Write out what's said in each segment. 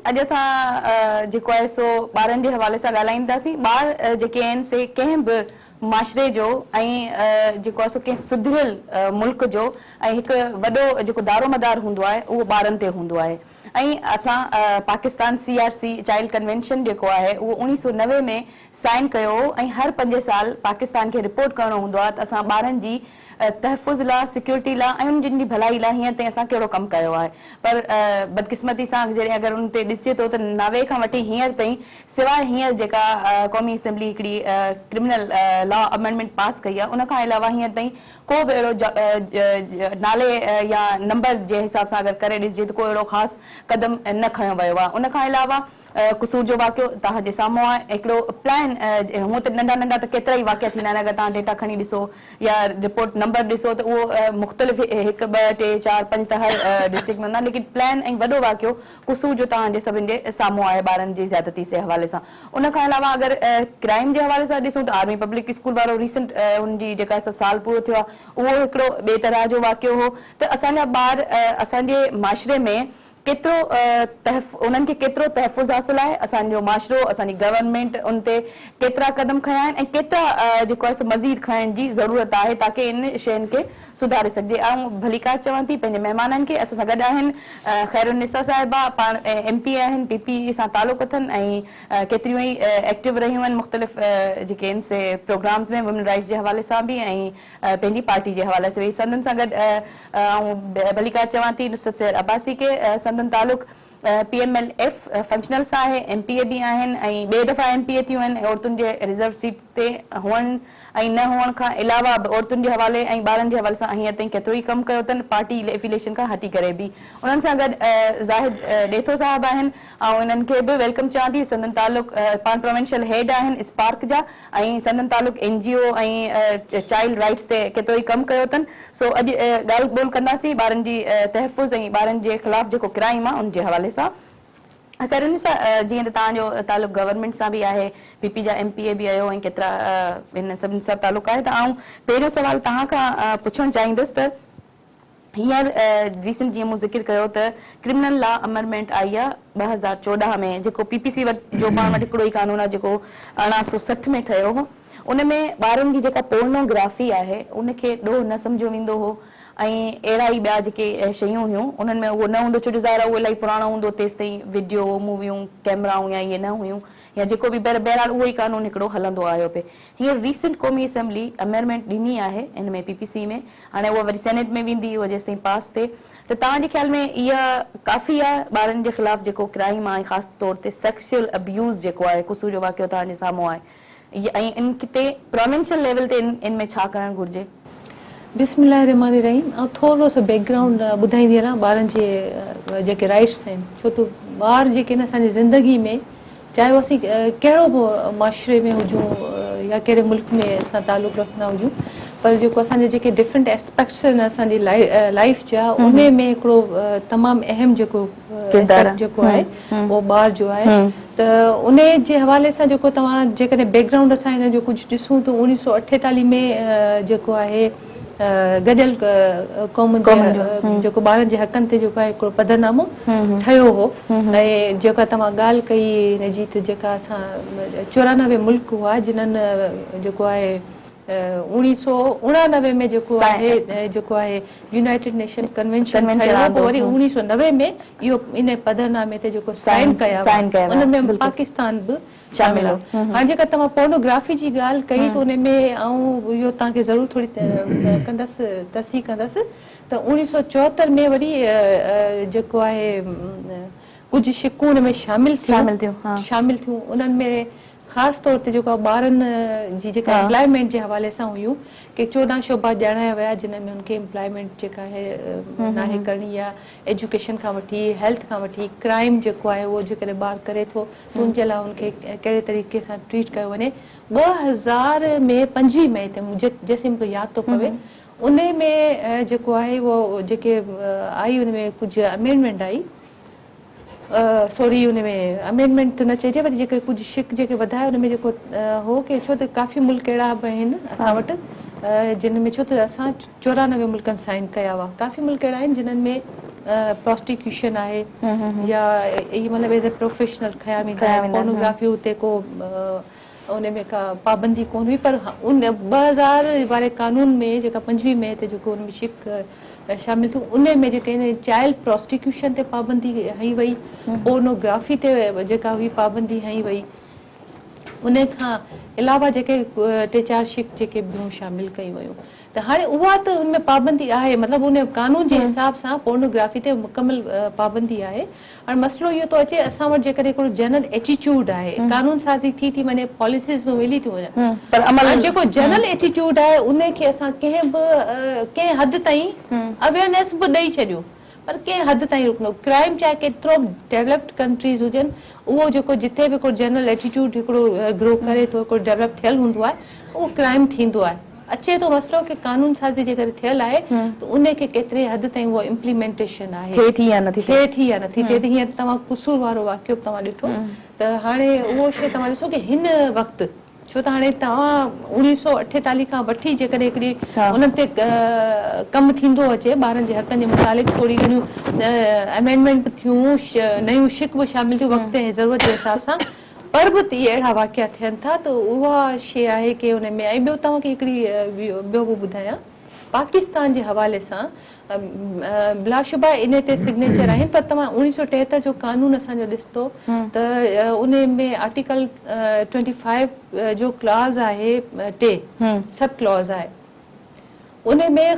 अॼु असां जेको आहे सो ॿारनि जे हवाले सां ॻाल्हाईंदासीं। ॿार जेके आहिनि से कंहिं बि माशरे जो ऐं जेको आहे सो कंहिं सुधरियल मुल्क जो ऐं हिकु वॾो जेको दारोमदार हूंदो आहे उहो ॿारनि ते हूंदो आहे। ऐं असां पाकिस्तान CRC चाइल्ड कन्वेंशन जेको आहे उहो 1990 में साइन कयो ऐं हर 5 साल पाकिस्तान खे रिपोर्ट करणो हूंदो आहे त असां ॿारनि जी तहफ़ुज़ लाइ, सिक्योरिटी लाइ ऐं उन्हनि जी भलाई लाइ हींअर ताईं असां कहिड़ो कमु कयो आहे। पर बदकिस्मती सां जॾहिं अगरि उन ते ॾिसे थो त 90 खां वठी हींअर ताईं सवाइ हींअर जेका क़ौमी असेंबली हिकिड़ी क्रिमिनल लॉ अमेंडमेंट पास कई आहे, उन खां अलावा हींअर ताईं को बि अहिड़ो नाले या नंबर जे हिसाब सां अगरि करे ॾिसिजे त को अहिड़ो ख़ासि क़दम न खयो वियो आहे। उन खां अलावा कसूर जो वाक़ियो तव्हांजे साम्हूं आहे। हिकिड़ो प्लान, हूअं त नंढा नंढा त केतिरा ई वाक़िया थींदा आहिनि, अगरि तव्हां डेटा खणी ॾिसो या रिपोर्ट नंबर ॾिसो त उहो मुख़्तलिफ़ 1, 2, 3, 4, 5 त हर डिस्ट्रिक्ट में हूंदा, लेकिन प्लान ऐं वॾो वाक़ियो कसूर जो तव्हांजे सभिनि जे साम्हूं आहे ॿारनि जी ज़्यादती जे हवाले सां। उन खां अलावा अगरि क्राइम जे हवाले सां ॾिसूं त आर्मी पब्लिक स्कूल वारो रीसेंट उनजी जेका साल पूरो थियो आहे उहो हिकिड़ो ॿिए तरह जो वाक़ियो हो त असांजा ॿार असांजे माशरे में केतिरो उन्हनि खे केतिरो तहफ़ुज़ हासिल आहे, असांजो माशरो, असांजी गवर्नमेंट उन ते केतिरा क़दम खयां आहिनि ऐं केतिरा जेको आहे मज़ीद खणण जी ज़रूरत आहे ताकी इन शयुनि खे सुधारे सघिजे। ऐं भलीकार चवां थी पंहिंजे महिमाननि खे। असां सां गॾु आहिनि ख़ैरुनिसा साहिबा, पाण MP आहिनि, PP सां तालुक़ अथनि ऐं केतिरियूं ई एक्टिव रहियूं आहिनि मुख़्तलिफ़ जेके आहिनि से प्रोग्राम्स में वुमेन राइट्स जे हवाले सां बि ऐं पंहिंजी पार्टी जे हवाले सां बि। संदन सां गॾु ऐं भलीकार चवां थी नुसरत सैर अब्बासी के संदन तालुक़ PMLF फंक्शनल सां आहे, MPA बि आहिनि ऐं ॿिए दफ़ा MPA थियूं आहिनि औरतुनि जे रिज़र्व सीट ते हुअण ऐं न हुअण खां अलावा औरतुनि जे हवाले ऐं ॿारनि जे हवाले सां हींअर ताईं केतिरो ई कमु कयो अथनि पार्टी एफिलिएशन खां हटी करे बि। उन्हनि सां गॾु ज़ाहिद ॾेथो साहिबु आहिनि ऐं इन्हनि खे बि वेलकम चवां थी। संदन तालुक़ पाण प्रोविंशियल हेड आहिनि स्पार्क जा ऐं संदन तालुक़ NGO ऐं चाइल्ड राइट्स ते केतिरो ई कमु कयो अथनि। सो अॼु ॻाल्हि ॿोल कंदासीं ॿारनि जी तहफ़ुज़ ऐं ॿारनि जे ख़िलाफ़ जेको क्राइम आहे उनजे हवाले सां। करण सां जीअं त तव्हांजो तालुक़ गवर्नमेंट सां बि आहे, PP जा MPA बि आहियो ऐं केतिरा हिन सभिनी सां तालुक़ आहे, त आउं पहिरियों सवाल तव्हां खां पुछणु चाहींदुसि त हींअर रीसेंट जीअं मूं ज़िक्र कयो त क्रिमिनल लॉ अमेंडमेंट आई आहे 2014 में, जेको PPC जो पाण वटि हिकिड़ो ई कानून आहे जेको 1860 में ठहियो हो। उन में ॿारनि जी जेका पोर्नोग्राफी आहे उनखे ॾोह न सम्झो वेंदो हो ऐं अहिड़ा ई ॿिया जेके शयूं हुयूं उन्हनि में उहो न हूंदो, छो जो ज़ाहिर आहे उहो इलाही पुराणो हूंदो, तेसि ताईं वीडियो मूवियूं कैमराऊं या इहे न हुयूं या जेको बि बहरहाल उहो ई कानून हिकिड़ो हलंदो आयो पिए। हींअर रीसेंट क़ौमी असेंबली अमेंडमेंट ॾिनी आहे इन में PPC में, हाणे उहा वरी सेनेट में वेंदी उहा जेसि ताईं पास थिए। त तव्हांजे ख़्याल में इहा काफ़ी आहे ॿारनि जे ख़िलाफ़ जेको क्राइम आहे, ख़ासि तौर ते सेक्सुअल अब्यूज़ जेको आहे, कसूर जो वाक़ियो तव्हांजे साम्हूं आहे ऐं इन ते प्रोविंशियल लेवल ते इन में छा करणु घुरिजे? बिस्मिल्लाहिर्रहमानिर्रहीम। थोरो सो बैकग्राउंड ॿुधाईंदी हलां ॿारनि जे जेके राइट्स आहिनि, छो त ॿार जेके आहिनि असांजी ज़िंदगी में, चाहे उहो असीं कहिड़ो बि माशरे में हुजूं या कहिड़े मुल्क में असां तालुक़ रखंदा हुजूं, पर जेको असांजे जेके डिफरेंट एस्पेक्ट्स आहिनि असांजी लाइफ जा, उन में हिकिड़ो तमामु अहम जेको एस्पेक्ट जेको आहे उहो ॿार जो आहे। त उन जे हवाले सां जेको तव्हां जेकॾहिं बैकग्राउंड असां हिन जो कुझु ॾिसूं त 1948 में जेको आहे गॾियल क़ौमुनि जे जेको ॿारनि जे हक़नि ते जेको आहे हिकिड़ो पधरनामो ठहियो हो। ऐं जेका तव्हां ॻाल्हि कई हिनजी त जेका असां 94 मुल्क हुआ जिन्हनि जेको आहे 1989 में जेको आहे यूनाइटेड नेशन कन्वेंशन ठहियो, पोइ वरी 1990 में इहो इन पधरनामे ते जेको साइन कया उनमें पाकिस्तान बि शामिल हो। हाणे जेका तव्हां पोर्नोग्राफी जी ॻाल्हि कई त उन में ऐं इहो तव्हांखे ज़रूरु थोरी कंदसि तस्सीह कंदसि त 1974 में वरी जेको आहे कुझु शिकूं हुन में शामिल थियूं। उन्हनि में ख़ासि तौर ते जेको ॿारनि जी जेका एम्प्लॉयमेंट जे हवाले सां हुयूं कि 14 शोबा ॼाणाया विया जिन में हुनखे एम्प्लॉयमेंट जेका आहे नाहे करणी, या एजुकेशन खां वठी हेल्थ खां वठी क्राइम जेको आहे उहो जेकॾहिं ॿार करे थो त उनजे लाइ हुनखे कहिड़े तरीक़े सां ट्रीट कयो वञे। 2025 में जेसिं मूंखे यादि थो पवे उन में जेको आहे उहो जेके आई उन में कुझु अमेंडमेंट आई, सॉरी उन में अमेंडमेंट त न चइजे, वरी जेके कुझु शिक जेके वधाए उन में जेको हो कि छो त काफ़ी मुल्क अहिड़ा बि आहिनि असां वटि जिन में, छो त असां 94 मुल्कनि साइन कया हुआ, काफ़ी मुल्क अहिड़ा आहिनि जिन्हनि में प्रोस्टिक्यूशन आहे या ये मतलब एज ए प्रोफेशनल खया वेंदा आहिनि पोर्नोग्राफी उते को उन में का पाबंदी कोन हुई पर उन 2000 वारे कानून में जेका 25 में ते जेको उन में शिक शामिल थी उन में जेके चाइल्ड प्रोस्टिक्यूशन ते पाबंदी हई वई पोर्नोग्राफी ते जेका हुई पाबंदी हई वई उन खां अलावा जेके 3-4 शिक जेके ॿियूं शामिल कई वयूं त हाणे उहा त उनमें पाबंदी आहे मतलब उन कानून जे हिसाब सां पोर्नोग्राफी ते मुकम्मल पाबंदी आहे हाणे मसलो इहो थो अचे असां वटि जेकॾहिं हिकिड़ो जनरल एटीट्यूड आहे कानून साज़ी थी वञे पॉलिसीज़ में मिली थी वञे पर अमल जेको जनरल एटीट्यूड आहे उन खे असां कंहिं हद ताईं अवेयरनेस बि ॾेई छॾियो पर कंहिं हद ताईं रुकंदो क्राइम चाहे केतिरो डेवलप्ड कंट्रीज़ हुजनि उहो जेको जिथे बि हिकिड़ो जनरल एटीट्यूड हिकिड़ो ग्रो करे थो हिकिड़ो डेवलप थियल हूंदो आहे उहो क्राइम थींदो आहे अचे तो मसलो कि कानून साज़ी जे करे थियल आहे त उन खे केतिरे हद ताईं उहो इम्प्लीमेंटेशन आहे थिए थी या नथी थिए त हीअं तव्हां कसूर वारो वाक़ियो तव्हां ॾिठो त हाणे उहो शइ तव्हां ॾिसो कि हिन वक़्तु छो त हाणे तव्हां 1948 खां वठी जेकॾहिं हिकिड़ी उन्हनि ते कमु थींदो अचे ॿारनि जे हक़नि जे मुतालिक़ थोरी घणियूं अमेंडमेंट थियूं नयूं शिक बि शामिल थियूं वक़्त ऐं ज़रूरत जे हिसाब सां पर बि इहे अहिड़ा वाक़िया थियनि था त उहा शइ आहे कि उन में ऐं ॿियो तव्हांखे हिकिड़ी ॿियो बि ॿुधायां पाकिस्तान जे हवाले सां बिलाशुबा इन ते सिग्नेचर आहिनि पर तव्हां 1973 जो कानून असांजो ॾिसंदो त उन में आर्टिकल 25 जो क्लॉज आहे 3 सब क्लॉज आहे उन में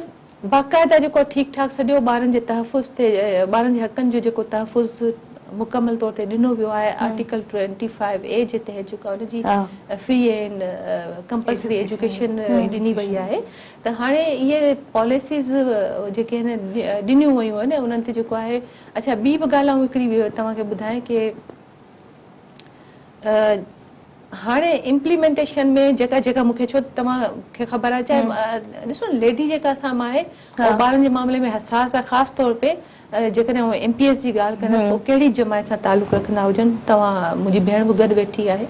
बाक़ाइदा जेको ठीकु ठाक सॼो ॿारनि जे तहफ़ुज़ ते ॿारनि जे हक़नि जो जेको तहफ़ुज़ मुकम्मल तौर ते ॾिनो वियो आहे आर्टिकल 25A जे तहत जेका हुनजी फ्री एंड कंपल्सरी एजुकेशन ॾिनी वई आहे त हाणे इहे पॉलिसीज़ जेके आहिनि ॾिनियूं वयूं आहिनि उन्हनि ते जेको आहे अच्छा ॿी बि ॻाल्हि आऊं हिकिड़ी तव्हांखे ॿुधायां कि हाणे इम्प्लीमेंटेशन में जेका जेका मूंखे छो तव्हांखे ख़बर आहे चाहे ॾिसो लेडी जेका असां मां आहे ॿारनि जे मामले में हसास आहे ख़ासि तौर पे जेकॾहिं MPS जी ॻाल्हि कंदासीं उहो कहिड़ी जमायत सां तालुक़ रखंदा हुजनि तव्हां मुंहिंजी भेण बि गॾु वेठी आहे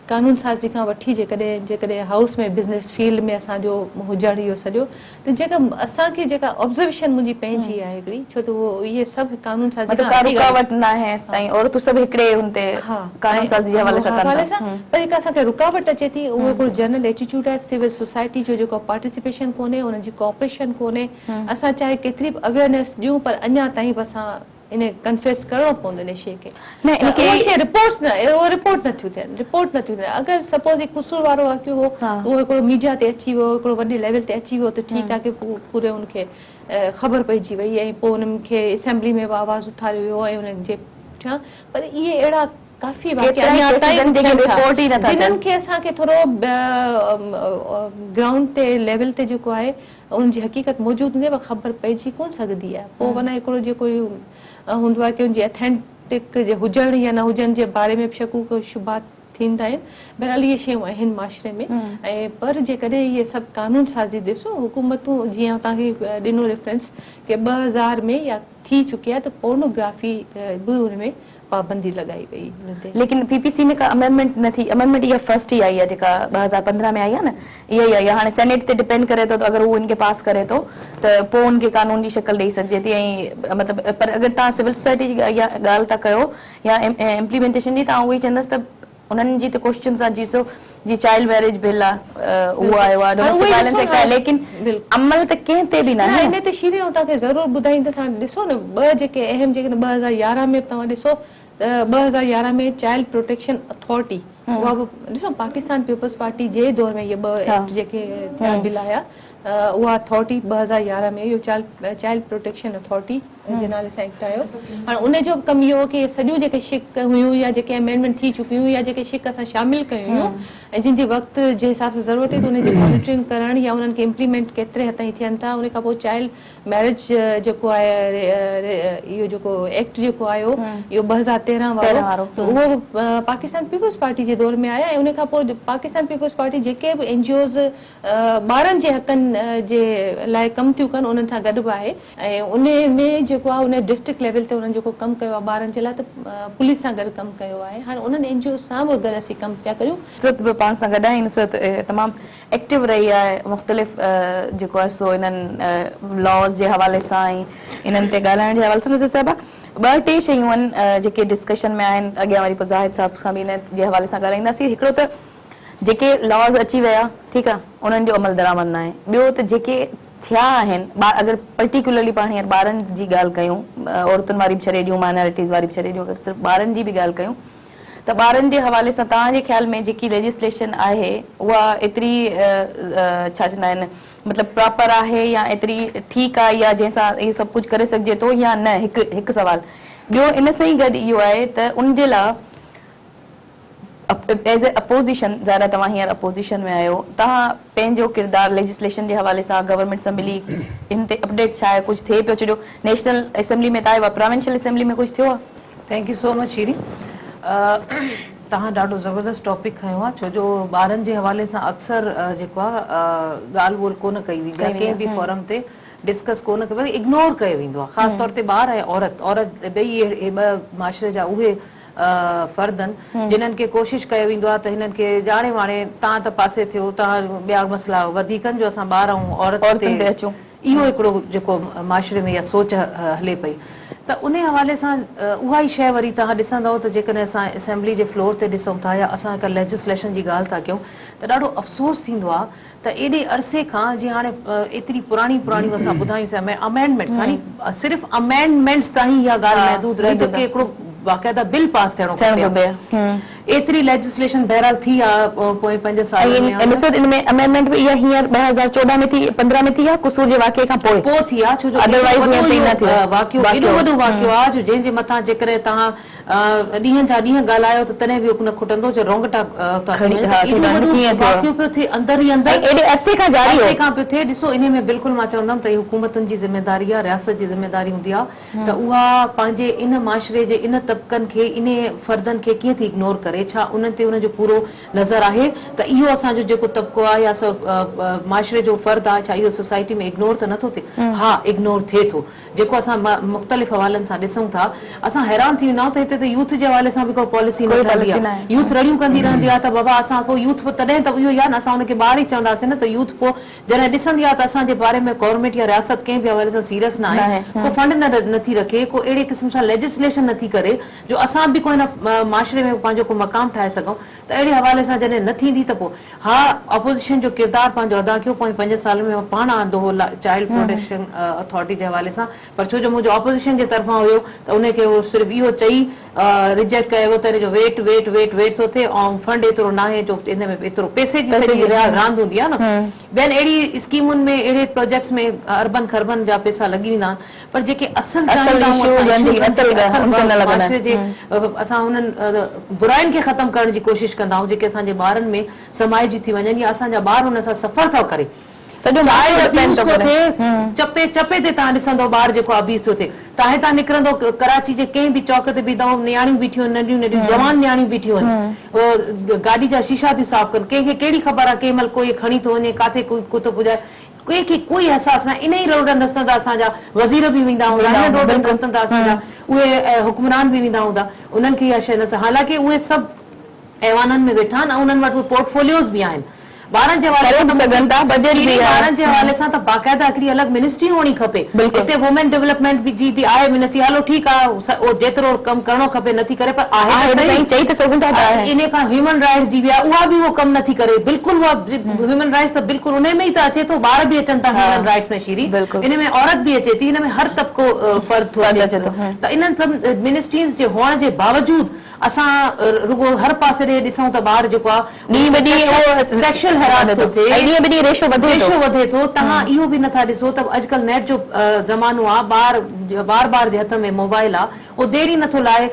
कानून साज़ी खां वठी जेकॾहिं हाउस में बिज़नेस फील्ड में असांजो हुजणु इहो सॼो त जेका असांखे जेका ऑब्ज़र्वेशन मुंहिंजी पंहिंजी आहे हिकिड़ी छो त उहो इहे सभु कानून साज़ी पर जेका असांखे रुकावट अचे थी उहो हिकिड़ो जनरल एटीट्यूड आहे सिविल सोसाइटी जो जेको पार्टिसिपेशन कोन्हे उन्हनि जी कोऑपरेशन कोन्हे असां चाहे केतिरी बि अवेयरनेस ॾियूं पर अञा ताईं बि असां इन कन्फेस करणो पवंदो इन शइ खे रिपोर्ट नथियूं थियनि अगरि सपोज कसूर वारो वाक़ियो हो उहो हिकिड़ो मीडिया ते अची वियो हिकिड़ो वॾे लेवल ते अची वियो त ठीकु आहे कि पूरे उनखे ख़बर पइजी वई ऐं पोइ उन्हनि खे असेंबली में बि आवाज़ उथारियो वियो ऐं उन्हनि जे पुठियां पर इहे अहिड़ा काफ़ी जिन्हनि खे असांखे थोरो ग्राउंड ते लेवल ते जेको आहे उनजी हक़ीक़त मौजूदु हूंदी आहे ख़बर पइजी कोन सघंदी आहे पोइ वञा हिकिड़ो जेको हूंदो आहे कि उनजी ऑथेंटिक जे हुजण या न हुजण जे बारे में शकूक शुबात थींदा आहिनि बहरहाल इहे शयूं आहिनि माशरे में ऐं पर जेकॾहिं इहे सभु कानून साज़ी ॾिसो हुकूमतूं जीअं तव्हांखे ॾिनो रेफरेंस कि 2000 में या थी चुकी आहे त पोर्नोग्राफी बि हुन में पाबंदी लगाई वई लेकिन PPC में का अमेंडमेंट न थी अमेंडमेंट ये फर्स्ट ही आई है जेका 2015 में आई है ना ये आई है हाने सेनेट ते डिपेंड करे तो अगर वो इनके पास करे तो पो उनके कानून जी शक्ल ॾेई सघजे थी ऐं मतलब पर अगर तव्हां सिविल सोसाइटी जी ॻाल्हि था कयो या इम्प्लीमेंटेशन जी तव्हां उहो चवंदसि त उन्हनि जी त क्वेश्चन सां जीसो जी चाइल्ड मैरिज बिल आहे उहो आयो आहे डोमेस्टिक वायलेंस एक्ट आहे लेकिन अमल त कंहिं ते बि न आहे इन ते शीरे तव्हांखे ज़रूरु ॿुधाईंदसि हाणे ॾिसो न ॿ जेके अहम जेके 2011 में तव्हां ॾिसो 2011 में चाइल्ड प्रोटेक्शन अथॉरिटी उहा बि ॾिसो पाकिस्तान पीपल्स पार्टी जे दौर में इहे ॿ एक्ट जेके थिया बिल आया उहा अथॉरिटी 2011 में इहो चाइल्ड प्रोटेक्शन अथॉरिटी जे नाले सां एक्ट आयो हाणे उनजो बि कमु इहो हो कि सॼियूं जेके शिक हुयूं या जेके अमेंडमेंट थी चुकियूं या जेके शिक असां शामिल कयूं हुयूं ऐं जिन जे वक़्त जे हिसाब सां ज़रूरत आहे त उनजी मॉनिटरिंग करण या उन्हनि खे इम्प्लीमेंट केतिरे हद ताईं थियनि था उन खां पोइ चाइल्ड मैरिज जेको आहे इहो जेको एक्ट जेको आयो इहो 2013 वारो त उहो पाकिस्तान पीपल्स पार्टी जे दौर में आया ऐं उन खां पोइ पाकिस्तान पीपल्स पार्टी जेके बि NGOs ॿारनि जे हक़नि ॿारनि जे लाइ कमु थियूं कनि उन्हनि सां गॾु बि आहे ऐं उन में जेको आहे उन डिस्ट्रिक्ट लेवल ते उन्हनि जेको कमु कयो आहे ॿारनि जे लाइ त पुलिस सां गॾु कमु कयो आहे। हाणे उन्हनि NGO सां बि गॾु असीं कमु पिया करियूं। नुसरत बि पाण सां गॾु आहे। नुसरत तमामु एक्टिव रही आहे मुख़्तलिफ़ जेको आहे सो इन्हनि लॉज़ जे हवाले सां ऐं इन्हनि ते ॻाल्हाइण जे हवाले सां। नुसरत साहिबा ॿ टे शयूं आहिनि जेके डिस्कशन में आहिनि, अॻियां वरी पोइ ज़ाहिद साहिब सां बि इन जे हवाले सां ॻाल्हाईंदासीं। हिकिड़ो त जेके लॉज़ अची विया, ठीकु आहे, उन्हनि जो अमल दरामद न आहे। ॿियो त जेके थिया आहिनि, अगरि पर्टिकुलरली पाण हींअर ॿारनि जी ॻाल्हि कयूं, औरतुनि वारी बि छॾे ॾियूं, माइनॉरिटीज़ वारी बि छॾे ॾियूं, अगरि सिर्फ़ु ॿारनि जी बि ॻाल्हि कयूं त ॿारनि जे हवाले सां तव्हांजे ख़्याल में जेकी लेजिस्लेशन आहे उहा एतिरी छा चवंदा आहिनि मतिलबु प्रॉपर आहे या एतिरी ठीकु आहे या जंहिंसां इहो सभु कुझु करे सघिजे थो या न? हिकु सवाल। ॿियो इन सां ई गॾु इहो आहे त उनजे लाइ एज़ ए अपोज़िशन, ज़ाहिर तव्हां हींअर अपोज़िशन में आहियो, तव्हां पंहिंजो किरदारु लेजिस्लेशन जे हवाले सां गवर्नमेंट सां मिली इन ते अपडेट छा आहे? कुझु थिए पियो? छो नेशनल असेंबली में तव्हां प्रोविंशियल असेंबली में कुझु थियो आहे? थैंक यू सो मच शीरी। तव्हां ॾाढो ज़बरदस्त टॉपिक खयो आहे, छो जो ॿारनि जे हवाले सां अक्सर जेको आहे ॻाल्हि ॿोल कोन कई वेंदी आहे, कंहिं बि फोरम ते डिस्कस कोन कयो, इग्नोर कयो वेंदो आहे, ख़ासि तौर ते ॿार ऐं औरत ॿई ॿ माशरे जा उहे फर्द आहिनि जिन्हनि खे कोशिशि कयो वेंदो आहे त हिननि खे ॼाणे वाणे तव्हां त पासे थियो, तव्हां ॿिया मसइला वधीक आहिनि जो असां ॿार ऐं औरत ते अचूं। इहो हिकिड़ो जेको माशरे में इहा सोच हले पई, त उन हवाले सां उहा ई शइ वरी तव्हां ॾिसंदव त जेकॾहिं असां असेंबली जे फ्लोर ते ॾिसूं था या असां हिकु लेजिस्लेशन जी ॻाल्हि था कयूं त ॾाढो अफ़सोस थींदो आहे त एॾे अरसे खां जीअं हाणे एतिरी पुराणियूं असां ॿुधायूं अमेंडमेंट्स, हाणे सिर्फ़ु अमेंडमेंट्स ताईं इहा ॻाल्हि महदूद रही, जोकी हिकिड़ो बाक़ाइदा बिल पास थियणो खपे। एतिरी लेजिस्लेशन बहरहाल थी आहे पोइ 5 साल में अमेंडमेंट इहा हींअर 2014 में थी, 15 में थी आहे, कुसूर जे वाक़े खां पोइ थी आहे, छो जो वाक़ियो एॾो वॾो वाक़ियो आहे जो जंहिंजे मथां जेकॾहिं तव्हां ॾींहं जा ॾींहं ॻाल्हायो त तॾहिं बि न खुटंदो, जो रोंगटा वाक़ियो पियो थिए अंदर ई अंदर एॾे अरसे खां पियो थिए। ॾिसो, इन में बिल्कुलु मां चवंदमि त इहा हुकूमतुनि जी ज़िमेदारी आहे, रियासत जी ज़िमेदारी हूंदी आहे त उहा पंहिंजे इन माशरे जे इन तबक़नि खे, इन फर्दनि खे कीअं थी इग्नोर करे, छा उन्हनि ते उनजो पूरो नज़र आहे त इहो असांजो जेको तबिक़ो आहे या माशरे जो फर्द आहे, छा इहो सोसाइटी में इग्नोर त नथो थिए? हा, इग्नोर थिए थो। जेको असां मुख़्तलिफ़ हवालनि सां ॾिसूं था, असां हैरान थी वेंदा आहियूं त हिते त यूथ जे हवाले सां बि को पॉलिसी न ठहंदी आहे। यूथ रड़ियूं कंदी रहंदी आहे त बाबा असां पोइ यूथ पोइ तॾहिं त इहो ई आहे न, असां हुनखे ॿार ई चवंदासीं न, त यूथ पोइ जॾहिं ॾिसंदी आहे त असांजे बारे में गवर्नमेंट या रियासत कंहिं बि हवाले सां सीरियस न आहे, को फंड नथी रखे, को अहिड़े क़िस्म सां लेजिस्लेशन नथी करे जो असां बि कोई न माशरे में पंहिंजो को मक़ाम ठाहे सघूं, त अहिड़े हवाले सां जॾहिं न थींदी त पोइ हा, अपोज़िशन जो किरदारु पंहिंजो अदा कयो। पोइ 5 साल में पाण आंदो हो चाइल्ड प्रोटेक्शन अथॉरिटी जे हवाले सां, पर छो जो मुंहिंजो अपोज़िशन जे तरफ़ां हुयो त उनखे उहो सिर्फ़ु इहो चई रिजेक्ट कयो त हिन जो वेट थो थिए ऐं फंड एतिरो न आहे, जो इन में एतिरो पैसे जी सॼी रांदि हूंदी आहे न। ॿियनि अहिड़ी स्कीमुनि में, अहिड़े प्रोजेक्ट्स में अरबन खरबन जा पैसा लॻी वेंदा आहिनि, पर जेके असल माशरे जे असां उन्हनि बुराइनि खे ख़तमु करण जी कोशिशि कंदा आहियूं, जेके असांजे ॿारनि में समाइजी थी वञनि या असांजा ॿार हुन सां सफ़र था करे। चपे ते तव्हां ॾिसंदव ॿार जेको अबीज़ थो थिए, तव्हां हितां निकिरंदो कराची जे कंहिं बि चौक ते बीहंदव, नियाणियूं बीठियूं आहिनि, नंढियूं नंढियूं जवान नियाणियूं बीठियूं आहिनि, गाॾी जा शीशा थियूं साफ़ कनि, कंहिंखे कहिड़ी ख़बर आहे कंहिं महिल कोई खणी थो वञे, काथे कोई थो पुॼाए, कंहिंखे कोई अहसास न। इन ई रोडनि रस्तनि तां असांजा वज़ीर बि वेंदा हूंदा, हिन रोडनि रस्तनि तां असांजा उहे हुक्मरान बि वेंदा हूंदा, उन्हनि खे इहा शइ न, हालांकि उहे सभु ऐवाननि में वेठा आहिनि ऐं उन्हनि वटि उहे पोर्टफोलियोस बि आहिनि। ॿारनि जे हवाले सां त बाक़ाइदा हिकिड़ी अलॻि मिनिस्ट्री हुअणी खपे। हिते वुमेन डेवलपमेंट जी बि आहे मिनिस्ट्री, हलो ठीकु आहे, जेतिरो कमु करणो खपे नथी करे, पर आहे इन खां ह्यूमन राइट्स जी बि आहे, उहा बि उहो कमु नथी करे। बिल्कुलु उहा ह्यूमन राइट्स त बिल्कुलु उन में ई त अचे थो, ॿार बि अचनि था ह्यूमन राइट्स में शीरी, इन में औरत बि अचे थी, हिन में हर तबिको फर्द थो अचे थो। त इन्हनि सभु मिनिस्ट्रीज़ जे हुअण जे बावजूदि असां रुगो हर पासे ॾे ॾिसूं त ॿार जेको आहे सेक्शुअल हरास थो थिए, रेशो वधे थो। तव्हां इहो बि नथा ॾिसो त अॼुकल्ह नेट जो ज़मानो आहे, ॿार बार बार जे हथ में मोबाइल आ ओ देरी नथो लाए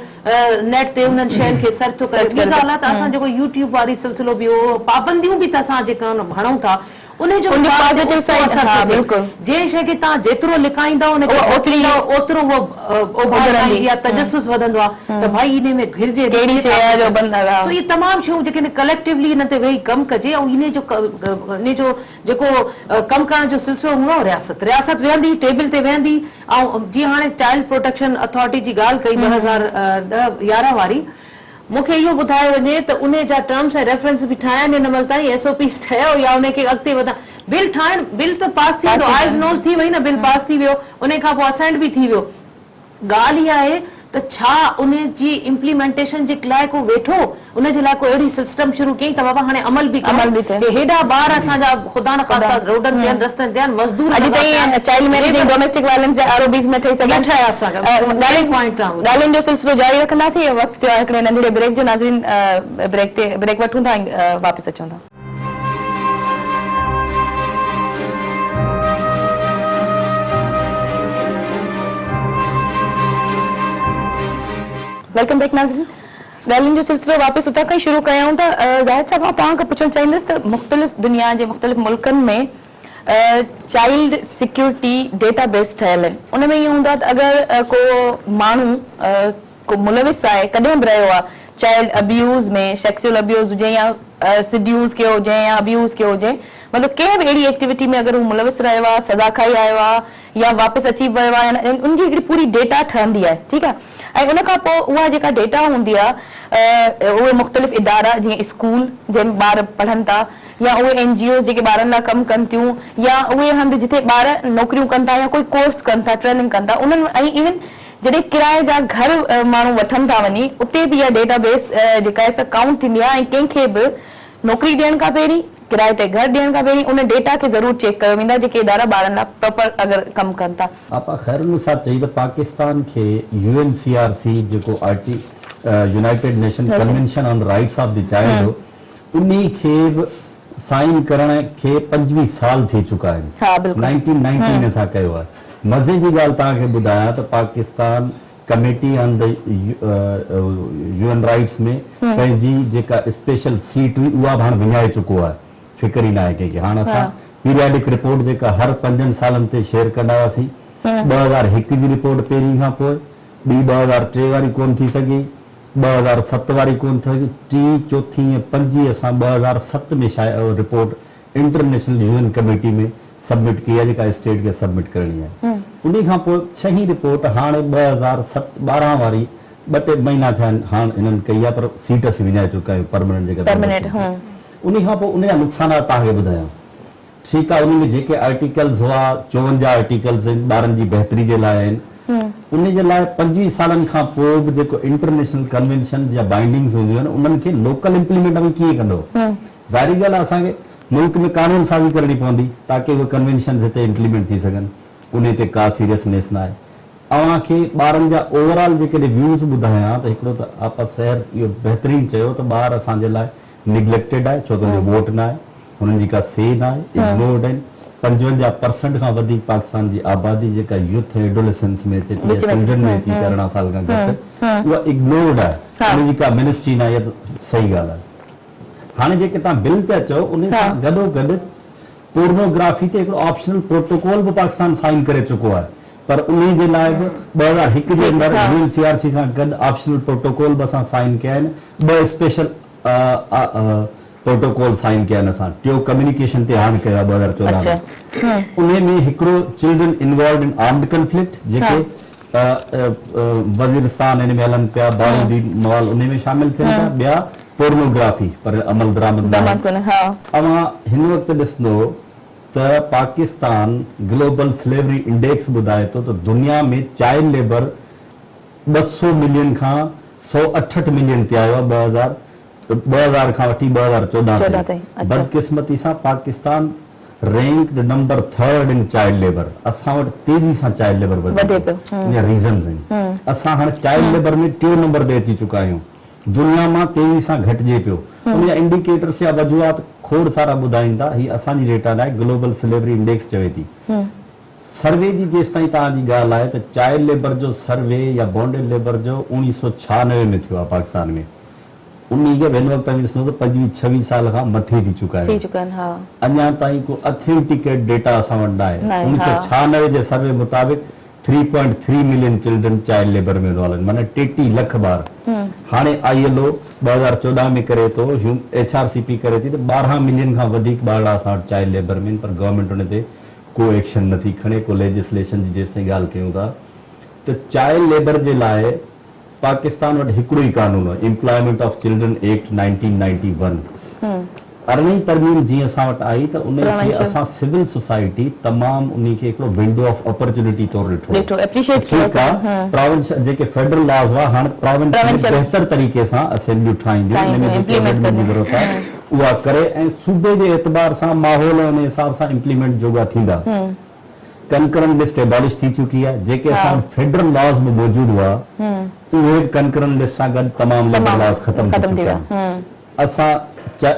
नेट ते उन्हनि शयुनि खे सर्च थो करे ॿी ॻाल्हि आहे त असां जेको यूट्यूब वारी सिलसिलो ॿियो पाबंदियूं बि त असां जेका हणूं था उन जो पॉजिटिव साइड बिल्कुल जे शइ खे तव्हां जेतिरो लिकाईंदा उन ओतिरो वो ओभरंदी आहे तजस्सुस वधंदो आहे त भाई इन में घिरजे कहिड़ी शइ जो बंद आहे सो ये तमाम शयूं जेके कलेक्टिवली इन ते वेही कम कजे ऐं इन जो जेको कम करण जो सिलसिलो हूंदो रियासत वेहंदी टेबल ते वेहंदी ऐं जीअं हाणे चाइल्ड प्रोटेक्शन अथॉरिटी जी ॻाल्हि कई 2011 वारी मूंखे इहो ॿुधायो वञे त उन जा टर्म्स ऐं रेफरेंस बि ठाहिया हिन महिल ताईं SOPs ठहियो या उन खे अॻिते वधा बिल ठाहिण बिल त पास थी वियो आइज़ नोज़ थी वई न बिल पास थी वियो उन खां पोइ असेंट बि थी वियो ॻाल्हि इहा आहे त छा उन जी इम्प्लीमेंटेशन जे लाइ को वेठो उन जे लाइ को अहिड़ी सिस्टम शुरू कई त बाबा हाणे अमल बि कयो हेॾा ॿार असांजा ख़ुदा न ख़ास्ता रोडनि ते रस्तनि ते मज़दूर चाइल्ड मैरिज ऐं डोमेस्टिक वायलेंस जा आरोपीज़ न ठही सघनि ॻाल्हियुनि जो सिलसिलो जारी रखंदासीं वक़्तु थियो आहे हिकिड़े नंढिड़े ब्रेक जो नाज़रीन ब्रेक वठूं था वापसि अचूं था वेलकम बैक नाज़रीन ॻाल्हियुनि जो सिलसिलो वापसि उतां खां शुरू कयूं था ज़ाहिद साहब मां तव्हां खां पुछणु चाहींदसि त मुख़्तलिफ़ दुनिया जे मुख़्तलिफ़ मुल्कनि में चाइल्ड सिक्योरिटी डेटाबेस ठहियल आहिनि उन में इहो हूंदो आहे त अगरि को माण्हू को मुलविस आहे कॾहिं बि रहियो आहे चाइल्ड अब्यूज़ में सेक्सुअल अब्यूज़ हुजे या सिड्यूज़ कयो हुजे या अब्यूज़ कयो हुजे मतिलबु कंहिं बि अहिड़ी एक्टिविटी में अगरि हू मुलविस रहियो आहे सज़ा खाई आयो आहे या वापसि अची वियो आहे उनजी हिकिड़ी पूरी डेटा ठहंदी आहे ठीकु आहे ऐं उन खां पोइ उहा जेका डेटा हूंदी आहे उहे मुख़्तलिफ़ इदारा जीअं स्कूल जंहिंमें ॿार पढ़नि था या उहे NGOs जेके ॿारनि लाइ कमु कनि थियूं या उहे हंधि जिथे ॿार नौकरियूं कनि था या कोई कोर्स कनि था ट्रेनिंग कनि था उन्हनि ऐं इवन जॾहिं किराए जा घर माण्हू वठनि था वञी उते बि इहा डेटाबेस जेका आहे काउंट थींदी आहे ऐं कंहिंखे बि नौकरी ॾियण खां पहिरीं किराए ते घर ॾियण खां पहिरीं उन डेटा खे ज़रूर चेक कयो वेंदा जेके इदारा ॿारनि लाइ प्रॉपर अगरि कमु कनि था आपा ख़ैर उन सां चई त पाकिस्तान खे UNCRC जेको United nation convention on rights of the child उन्ही खे साइन करण खे 25 साल थी चुका आहिनि 1990 में असां कयो आहे मज़े जी ॻाल्हि तव्हांखे ॿुधायां त Pakistan committee on the UN rights में पंहिंजी जेका स्पेशल सीट हुई उहा बि हाणे विञाए चुको आहे फिक्र ई न आहे कंहिंखे हाणे असां पीरियाडिक रिपोर्ट जेका हर 5 सालनि ते शेयर कंदा हुआसीं 2001 जी रिपोर्ट पहिरीं खां पोइ ॿी 2003 वारी कोन थी सघी 2007 वारी कोन थी सघी टी चौथी ऐं पंजी असां 2007 में रिपोर्ट इंटरनेशनल UN कमेटी में सबमिट की आहे जेका स्टेट खे सबमिट करणी आहे उन खां पोइ 6 रिपोर्ट हाणे 2012 वारी 2-3 महीना थिया आहिनि हाणे हिननि कई आहे पर सीट असीं विञाए चुका आहियूं परमानेंट जेका उन खां पोइ उन जा नुक़सानात तव्हांखे ॿुधायां ठीकु आहे उन में जेके आर्टिकल्स हुआ 54 आर्टिकल्स आहिनि ॿारनि जी बहितरी जे लाइ आहिनि उन जे लाइ 25 सालनि खां पोइ बि जेको इंटरनेशनल कन्वेंशन या बाइंडिंग्स हूंदियूं आहिनि उन्हनि खे लोकल इम्प्लीमेंट में कीअं कंदो ज़ाहिरी ॻाल्हि आहे असांखे मुल्क में कानून साज़ी करणी पवंदी ताकि उहे कन्वेंशन हिते इम्प्लीमेंट थी सघनि उन ते का सीरियसनेस न आहे अव्हांखे ॿारनि जा ओवरऑल जेके रिव्यूज़ ॿुधायां त हिकिड़ो त आपा शहर इहो बहितरीनु चयो त ॿार असांजे लाइ निग्लेक्टेड आहे छो त हुनजो वोट न आहे हुननि जी का से न आहे इग्नोर्ड आहिनि 55% खां वधीक पाकिस्तान जी आबादी जेका यूथ एडोलेसेंस में अचे थी 14 साल खां घटि उहा इग्नोर्ड आहे हुनजी का मिनिस्ट्री न आहे सही ॻाल्हि आहे हाणे जेके तव्हां बिल पिया चओ उन सां गॾोगॾु पोर्नोग्राफी ते हिकिड़ो ऑप्शनल प्रोटोकॉल बि पाकिस्तान साइन करे चुको आहे पर उन जे लाइ बि 2001 जे अंदरि UNCRC सां गॾु ऑप्शनल प्रोटोकॉल बि असां साइन कया आहिनि 2 स्पेशल प्रोटोकॉल साइन कया आहिनि असां टियों कम्युनिकेशन ते हाणे कयो आहे 2014 में उन में हिकिड़ो children involved in armed conflict जेके वज़ीरिस्तान हिन में हलनि पिया बारूदी मवाल उन में शामिल थियनि था ॿिया पोर्नोग्राफी पर अमल दरामद अवां हिन वक़्तु ॾिसंदो त पाकिस्तान ग्लोबल स्लेवरी इंडेक्स ॿुधाए थो त दुनिया में चाइल्ड लेबर 200 मिलियन खां 168 मिलियन ते आयो आहे 2000 खां वठी 2014 ताईं बदकिस्मती सां Pakistan ranked number 3 in child labour असां वटि तेज़ी सां चाइल्ड लेबर वधे पियो रीज़न्स आहिनि असां हाणे चाइल्ड लेबर में 3 नंबर ते अची चुका आहियूं दुनिया में तेजी से घटिजे पियो उन इंडिकेटर्स या वजूहात खोड़ सारा ॿुधाईंदा ही असांजी डेटा न आहे ग्लोबल स्लेवरी इंडेक्स चवे थी सर्वे जी जेस ताईं तव्हांजी ॻाल्हि आहे त चाइल्ड लेबर जो सर्वे या बॉन्डेड लेबर जो 1996 में थियो आहे पाकिस्तान में। उन्हीं के हिन वक़्त में ॾिसो त 25-26 साल खां मथे थी चुका आहिनि। अञा ताईं को ऑथेंटिकेट डेटा असां वटि न आहे। 1996 जे सर्वे मुताबिक़ 3.3 मिलियन चिल्ड्रन चाइल्ड लेबर में इन्वॉल्व आहिनि, माना 33 लख ॿार। हाणे ILO 2014 में करे थो, HRCP करे थी त 12 मिलियन खां वधीक ॿार असां वटि चाइल्ड लेबर में, पर गवर्नमेंट उन ते को एक्शन नथी खणे, को लेजिस्लेशन जी जेसि ताईं ॻाल्हि कयूं था त चाइल्ड लेबर जे लाइ पाकिस्तान वटि हिकिड़ो ई कानून आहे, एम्प्लॉयमेंट ऑफ चिल्ड्रन एक्ट 1991। 18वीं तरमीम जीअं असां वटि आई त उन खे असां सिविल सोसाइटी तमामु उन खे हिकिड़ो विंडो ऑफ अपॉर्चुनिटी तौर ॾिठो। प्रोविंशियल जेके फेडरल लॉज हुआ हाणे प्रोविंशियल बहितर तरीक़े सां असेंबलियूं ठाहींदियूं, ज़रूरत आहे उहा करे ऐं सूबे जे एतबार सां माहौल उन हिसाब सां इम्प्लीमेंट जोगा थींदा। कंकरंट लिस्ट एबॉलिश थी चुकी आहे, जेके असां फेडरल लॉज में मौजूद हुआ उहे कंकरंट लिस्ट सां गॾु तमामु लेबर लॉज ख़तम थी चुका आहिनि। असां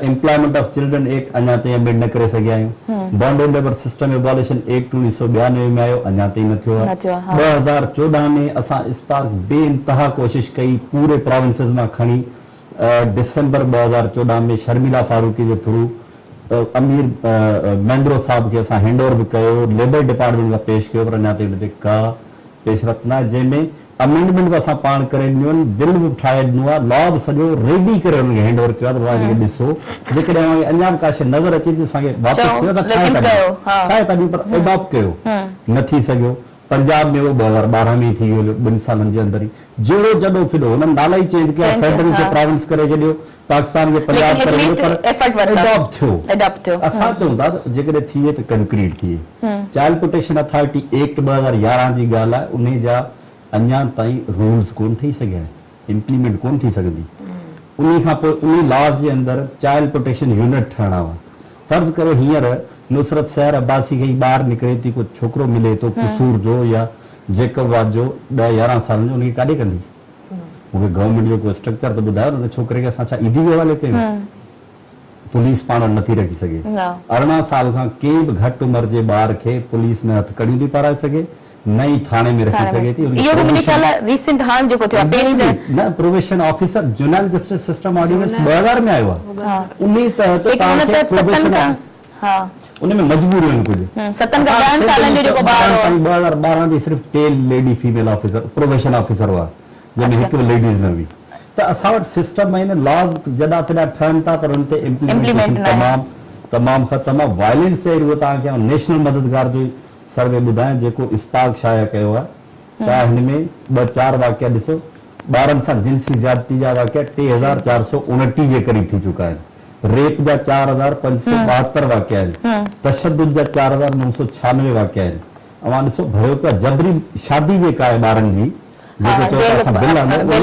एम्प्लॉयमेंट ऑफ चिल्ड्रन एक्ट अञा ताईं अमेंड न करे सघिया आहियूं। Bonded labour system abolition act 1992 में आयो, अञा ताईं न थियो आहे। 2014 में असां स्पार्क बेइंतहा कोशिश कई पूरे प्रोविंसेस मां खणी। दिसंबर 2014 में शर्मिला फारूकी जे थ्रू अमीर महेंद्रो साहब खे असां हैंड ओवर बि कयो, लेबर डिपार्टमेंट खां पेश कयो, पर अञा ताईं हुन ते का पेशरफ़्त न आहे, जंहिंमें अमेंडमेंट बि असां पाण करे ॾिनियूं आहिनि, बिल बि ठाहे ॾिनो आहे, लॉ बि सॼो रेडी करे हुनखे हैंड ओवर कयो आहे त उहा हिनखे ॾिसो, जेकॾहिं अञा बि का शइ नज़र अचे थी असांखे वापसि कयो त ठाहे था ॾियूं, पर एडॉप्ट कयो न थी सघियो। पंजाब में उहो 2012 में थी वियो, 2 सालनि जे अंदर ई जहिड़ो जॾो फिॾो हुननि नाला ई चेंज कया, फेडरल खे प्रोविंस करे छॾियो, पाकिस्तान खे पंजाब करे छॾियो, पर एडॉप्ट थियो। असां चऊं था त जेकॾहिं थिए त कंक्रीट थिए। चाइल्ड प्रोटेक्शन अथॉरिटी एक्ट 2011 जी ॻाल्हि आहे, उन जा अञा ताईं रूल्स कोन ठही सघिया आहिनि, इम्प्लीमेंट कोन थी सघंदी। उन खां पोइ उन लॉज जे अंदरि चाइल्ड प्रोटेक्शन यूनिट ठहणा हुआ। फर्ज़ करो हींअर नुसरत सहर अब्बासी खे ॿाहिरि निकिरे थी, को छोकिरो मिले थो कसूर जो या जेकबाद जो 10-11 सालनि जो, उनखे काॾे कंदी? मूंखे गवर्नमेंट जो कोई स्ट्रक्चर त ॿुधायो न, छोकिरे खे असां छा ईदी जे हवाले कयूं? पुलिस पाण नथी रखी सघे। 18 साल खां कंहिं बि घटि उमिरि जे ॿार खे पुलिस में हथ कड़ियूं थी पाराए सघे, न ई थाणे में रखी सघे थी। न probation officer juvenile justice system ordinance 2000 में आयो आहे, उन तहत उनमें मजबूरियूं आहिनि कुझु। 2012 जी सिर्फ़ 3 lady female officer probation officer हुआ, जंहिंमें हिकु लेडीज़ न हुई। त असां वटि सिस्टम आहिनि, लॉज जॾा तॾा ठहनि था, पर उन ते इम्प्लीमेंटेशन तमामु ख़तम आहे। वायलेंस जे उहो तव्हांखे नेशनल मददगार जो सर्वे ॿुधायां जेको इस्पाक शाया कयो आहे, त हिन में 2-4 वाक़िया ॾिसो, ॿारनि सां जिन्सी ज़्यादती जा वाक़िया 3429 जे क़रीब थी चुका आहिनि, रेप जा 4572 वाक़िया आहिनि, तशद्दुद जा 4996 वाक़िया आहिनि। अवां ॾिसो भरियो पिया जबरी शादी जेका आहे ॿारनि जी, जेको चओ था असां बिल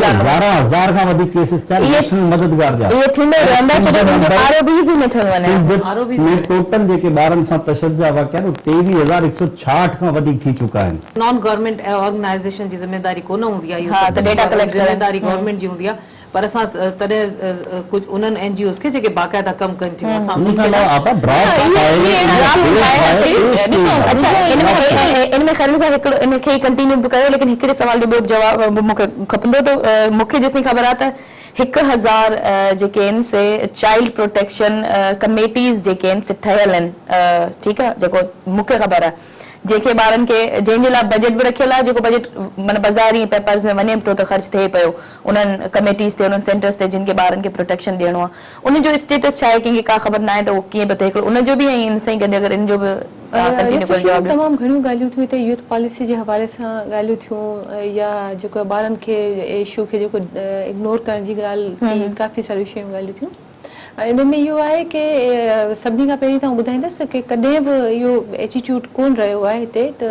आहे, 11000 खां वधीक केसिस नेशनल मददगार जा में टोटल जेके ॿारनि सां तशद्दुद जा वाक़िया 23166 खां वधीक थी चुका आहिनि। नॉन गवर्नमेंट ऑर्गेनाइजेशन जी ज़िम्मेदारी कोन हूंदी आहे, ज़िम्मेदारी गवर्नमेंट जी हूंदी आहे, पर असां तॾहिं कुझु उन्हनि NGOs खे जेके बाक़ाइदा कमु कनि थियूं, असां इनखे कंटिन्यू बि कयो। लेकिन हिकिड़े सवाल जो ॿियो जवाब मूंखे खपंदो, त मूंखे जेसिताईं ख़बर आहे त 1000 जेके आहिनि से चाइल्ड प्रोटेक्शन कमेटीज़ जेके आहिनि से ठहियल आहिनि, ठीकु आहे, जेको मूंखे ख़बर आहे, जेके ॿारनि खे जंहिंजे लाइ बजट बि रखियल आहे, जेको बजट माना बाज़ारी पेपर्स में वञे थो त ख़र्च थिए पियो उन्हनि कमेटीज़ ते, उन्हनि सेंटर्स ते जिन खे ॿारनि खे प्रोटेक्शन ॾियणो आहे, उनजो स्टेटस छा आहे, कंहिंखे का ख़बर न आहे त उहो कीअं बि थिए, उनजो बि ऐं इन सां गॾु अगरि इन जो बि तमामु घणियूं ॻाल्हियूं थियूं हिते यूथ पॉलिसी जे हवाले सां ॻाल्हियूं थियूं, या जेको ॿारनि खे इशू खे जेको इग्नोर करण जी ॻाल्हि, काफ़ी सारियूं शयूं ॻाल्हियूं थियूं। इन में इहो आहे की सभिनी खां पहिरीं तव्हां ॿुधाईंदसि की कॾहिं बि इहो एटीट्यूड कोन रहियो आहे हिते, त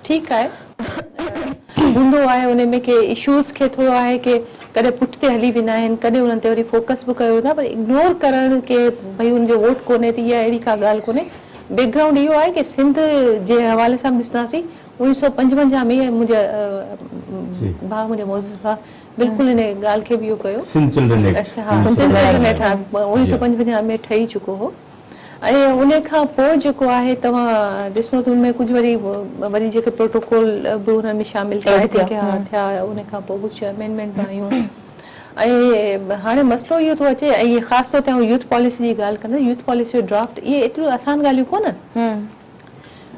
ठीकु आहे हूंदो आहे उन में की इशूज़ खे थोरो आहे की कॾहिं पुठिते हली वेंदा आहिनि, कॾहिं उन्हनि ते वरी फोकस बि कयो था, पर इग्नोर करण के भई हुनजो वोट कोन्हे त इहा अहिड़ी का ॻाल्हि कोन्हे। बैकग्राउंड इहो आहे की सिंध जे हवाले सां ॾिसंदासीं 1955 में मुंहिंजा भाउ, मुंहिंजा मोज़िज़ भाउ बिल्कुलु इन ॻाल्हि खे बि इहो कयो, 1955 में ठही चुको हो। ऐं उन खां पोइ जेको आहे तव्हां ॾिसो त उनमें कुझु वरी जेके प्रोटोकॉल बि हुन में शामिल थिया उन खां पोइ कुझु अमेंडमेंट आयूं ऐं हाणे मसइलो इहो थो अचे ऐं ख़ासि तौर ते यूथ पॉलिसी जी ॻाल्हि कंदा यूथ पॉलिसी जो ड्राफ्ट इहे एतिरियूं आसान ॻाल्हियूं कोन्हनि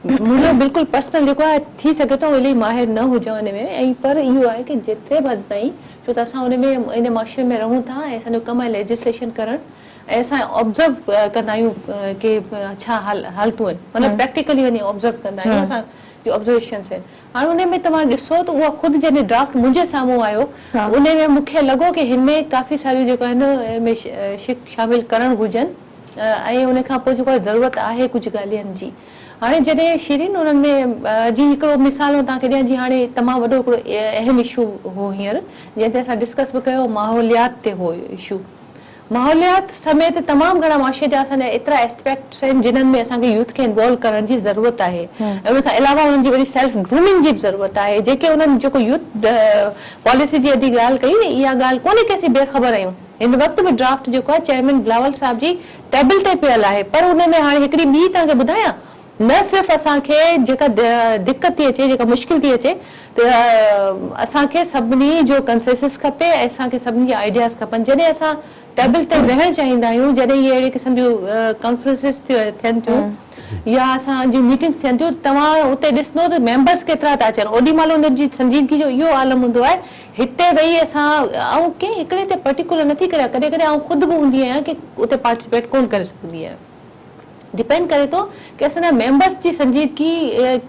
मुंहिंजो बिल्कुलु पर्सनल जेको आहे थी सघे थो इलाही माहिर न हुजां हिन में ऐं पर इहो आहे की जेतिरे बि हद ताईं छो त असां हुन में इन मुआशिरे में रहूं था ऐं असांजो कमु आहे लेजिस्लेशन करणु ऐं असां ऑब्ज़र्व कंदा आहियूं की छा हालतूं आहिनि मतिलबु प्रैक्टिकली वञी ऑब्ज़र्व कंदा आहियूं असांजी ऑब्ज़र्वेशन्स आहिनि हाणे उन में तव्हां ॾिसो त उहा ख़ुदि जॾहिं ड्राफ्ट मुंहिंजे साम्हूं आयो उन में मूंखे लॻो की हिन में काफ़ी सारियूं जेको आहिनि शामिल करणु घुरिजनि ऐं उन खां पोइ जेको ज़रूरत आहे कुझु ॻाल्हियुनि जी हाणे जॾहिं शिरीन उन्हनि में जी हिकिड़ो मिसाल तव्हांखे ॾियां जी हाणे तमामु वॾो हिकिड़ो अहम इशू हो हींअर जंहिं ते असां डिस्कस बि कयो माहौलियात ते हो इशू माहौलियात समेत तमामु घणा मुआशिरे जा असांजा एतिरा एस्पेक्ट्स आहिनि जिन्हनि में असांखे यूथ खे इन्वॉल्व करण जी ज़रूरत आहे ऐं उन खां अलावा उन्हनि जी वरी सेल्फ ग्रूमिंग जी बि ज़रूरत आहे जेके उन्हनि जेको यूथ पॉलिसी जी अॼु ॻाल्हि कई न इहा ॻाल्हि कोन्हे की असीं बेख़बर आहियूं हिन वक़्तु बि ड्राफ्ट जेको आहे चेयरमैन बिलावल साहिब जी टेबल ते पियल आहे पर उन में हाणे हिकिड़ी ॿी तव्हांखे ॿुधायां न सिर्फ़ु असांखे जेका दिक़त थी अचे जेका मुश्किल थी अचे त असांखे सभिनी जो कंसेंसस खपे ऐं असांखे सभिनी जा आइडियाज़ खपनि जॾहिं असां टेबल ते वेहणु चाहींदा आहियूं जॾहिं इहे अहिड़े क़िस्म जूं कॉन्फ्रेंसिस थियनि थियूं या असांजूं मीटिंग्स थियनि थियूं तव्हां उते ॾिसंदो त मेंबर्स केतिरा था अचनि ओॾी महिल हुननि जी संजीदगी जो इहो आलम हूंदो आहे हिते वेही असां ऐं कंहिं हिकिड़े ते पर्टिकुलर नथी करियां कॾहिं कॾहिं आउं ख़ुदि बि हूंदी आहियां की उते पार्टिसिपेट कोन करे सघंदी आहियां डिपेंड करे थो की असांजा मेंबर्स जी संजीदगी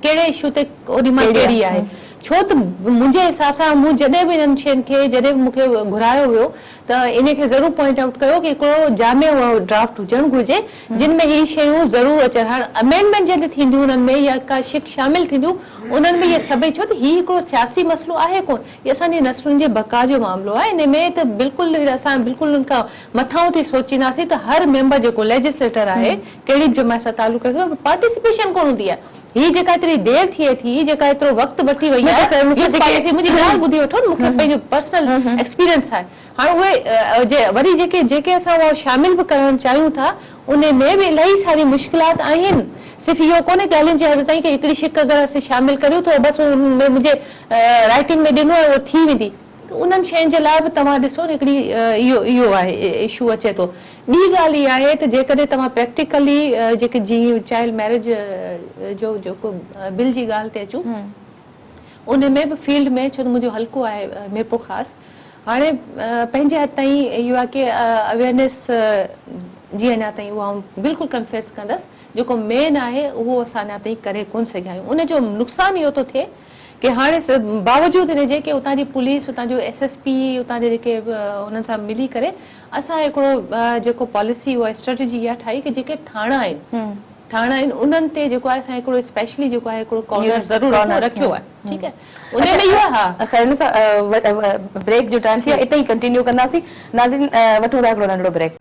कहिड़े इशू ते ओॾी महिल कहिड़ी आहे छो त मुंहिंजे हिसाब सां मूं जॾहिं बि हिननि शयुनि खे जॾहिं बि मूंखे घुरायो हुयो त इन खे ज़रूरु पॉइंट आउट कयो की हिकिड़ो जामे ड्राफ्ट हुजणु घुरिजे जिन में हीअ शयूं ज़रूरु अचनि हाणे अमेंडमेंट जॾहिं थींदियूं हुननि में या का शिक शामिल थींदियूं उन्हनि में इहे सभई छो त हीउ हिकिड़ो सियासी मसइलो आहे कोन इहो असांजी नसलुनि जे बका जो मामिलो आहे इन में त बिल्कुलु असां बिल्कुलु उन्हनि खां मथां थी सोचींदासीं त हर मेंबर जेको लेजिस्लेटर आहे कहिड़ी बि जमात सां तालुक रखे पार्टिसिपेशन कोन हूंदी आहे ही जेका एतिरी देर थिए थी जेका एतिरो वक़्तु वठी वई आहे मुंहिंजी ॻाल्हि ॿुधी वठो मूंखे पंहिंजो पर्सनल एक्सपीरियंस आहे हाणे उहे वरी जेके असां उहो शामिल बि करणु चाहियूं था उन में बि इलाही सारी मुश्किलात आहिनि सिर्फ़ु इहो कोन्हे ॻाल्हियुनि जी हद ताईं की हिकिड़ी शिक अगरि असीं शामिल करियूं त बसि उनमें मुंहिंजे राइटिंग में ॾिनो उहो थी वेंदी उन्हनि शयुनि जे लाइ बि तव्हां ॾिसो न हिकिड़ी इहो आहे इशू अचे थो ॿी ॻाल्हि इहा आहे त जेकॾहिं तव्हां प्रैक्टिकली जेके जीअं चाइल्ड मैरिज जो जेको बिल जी ॻाल्हि ते अचूं उन में बि फील्ड में छो त मुंहिंजो हल्को आहे मीरपुर ख़ासि हाणे पंहिंजे हद ताईं इहो आहे की अवेयरनेस जी अञा ताईं उहा बिल्कुलु कंफेस कंदसि जेको मेन आहे उहो असां अञा ताईं करे कोन सघिया आहियूं उनजो नुक़सानु इहो थो थिए कि हाणे बावजूदि हिन जे की उतां जी पुलिस उतां जो SSP उतां जे जेके उन्हनि सां मिली करे असां हिकिड़ो जेको पॉलिसी उहा स्ट्रेटेजी इहा ठाही की जेके थाणा आहिनि उन्हनि ते जेको आहे असां हिकिड़ो स्पेशली जेको आहे हिकिड़ो कॉर्नर ज़रूरु रखियो आहे ठीकु आहे उन में इहो हा ब्रेक जो टाइम थी इते ई कंटिन्यू कंदासीं नाज़रीन वठूं था हिकिड़ो नंढड़ो ब्रेक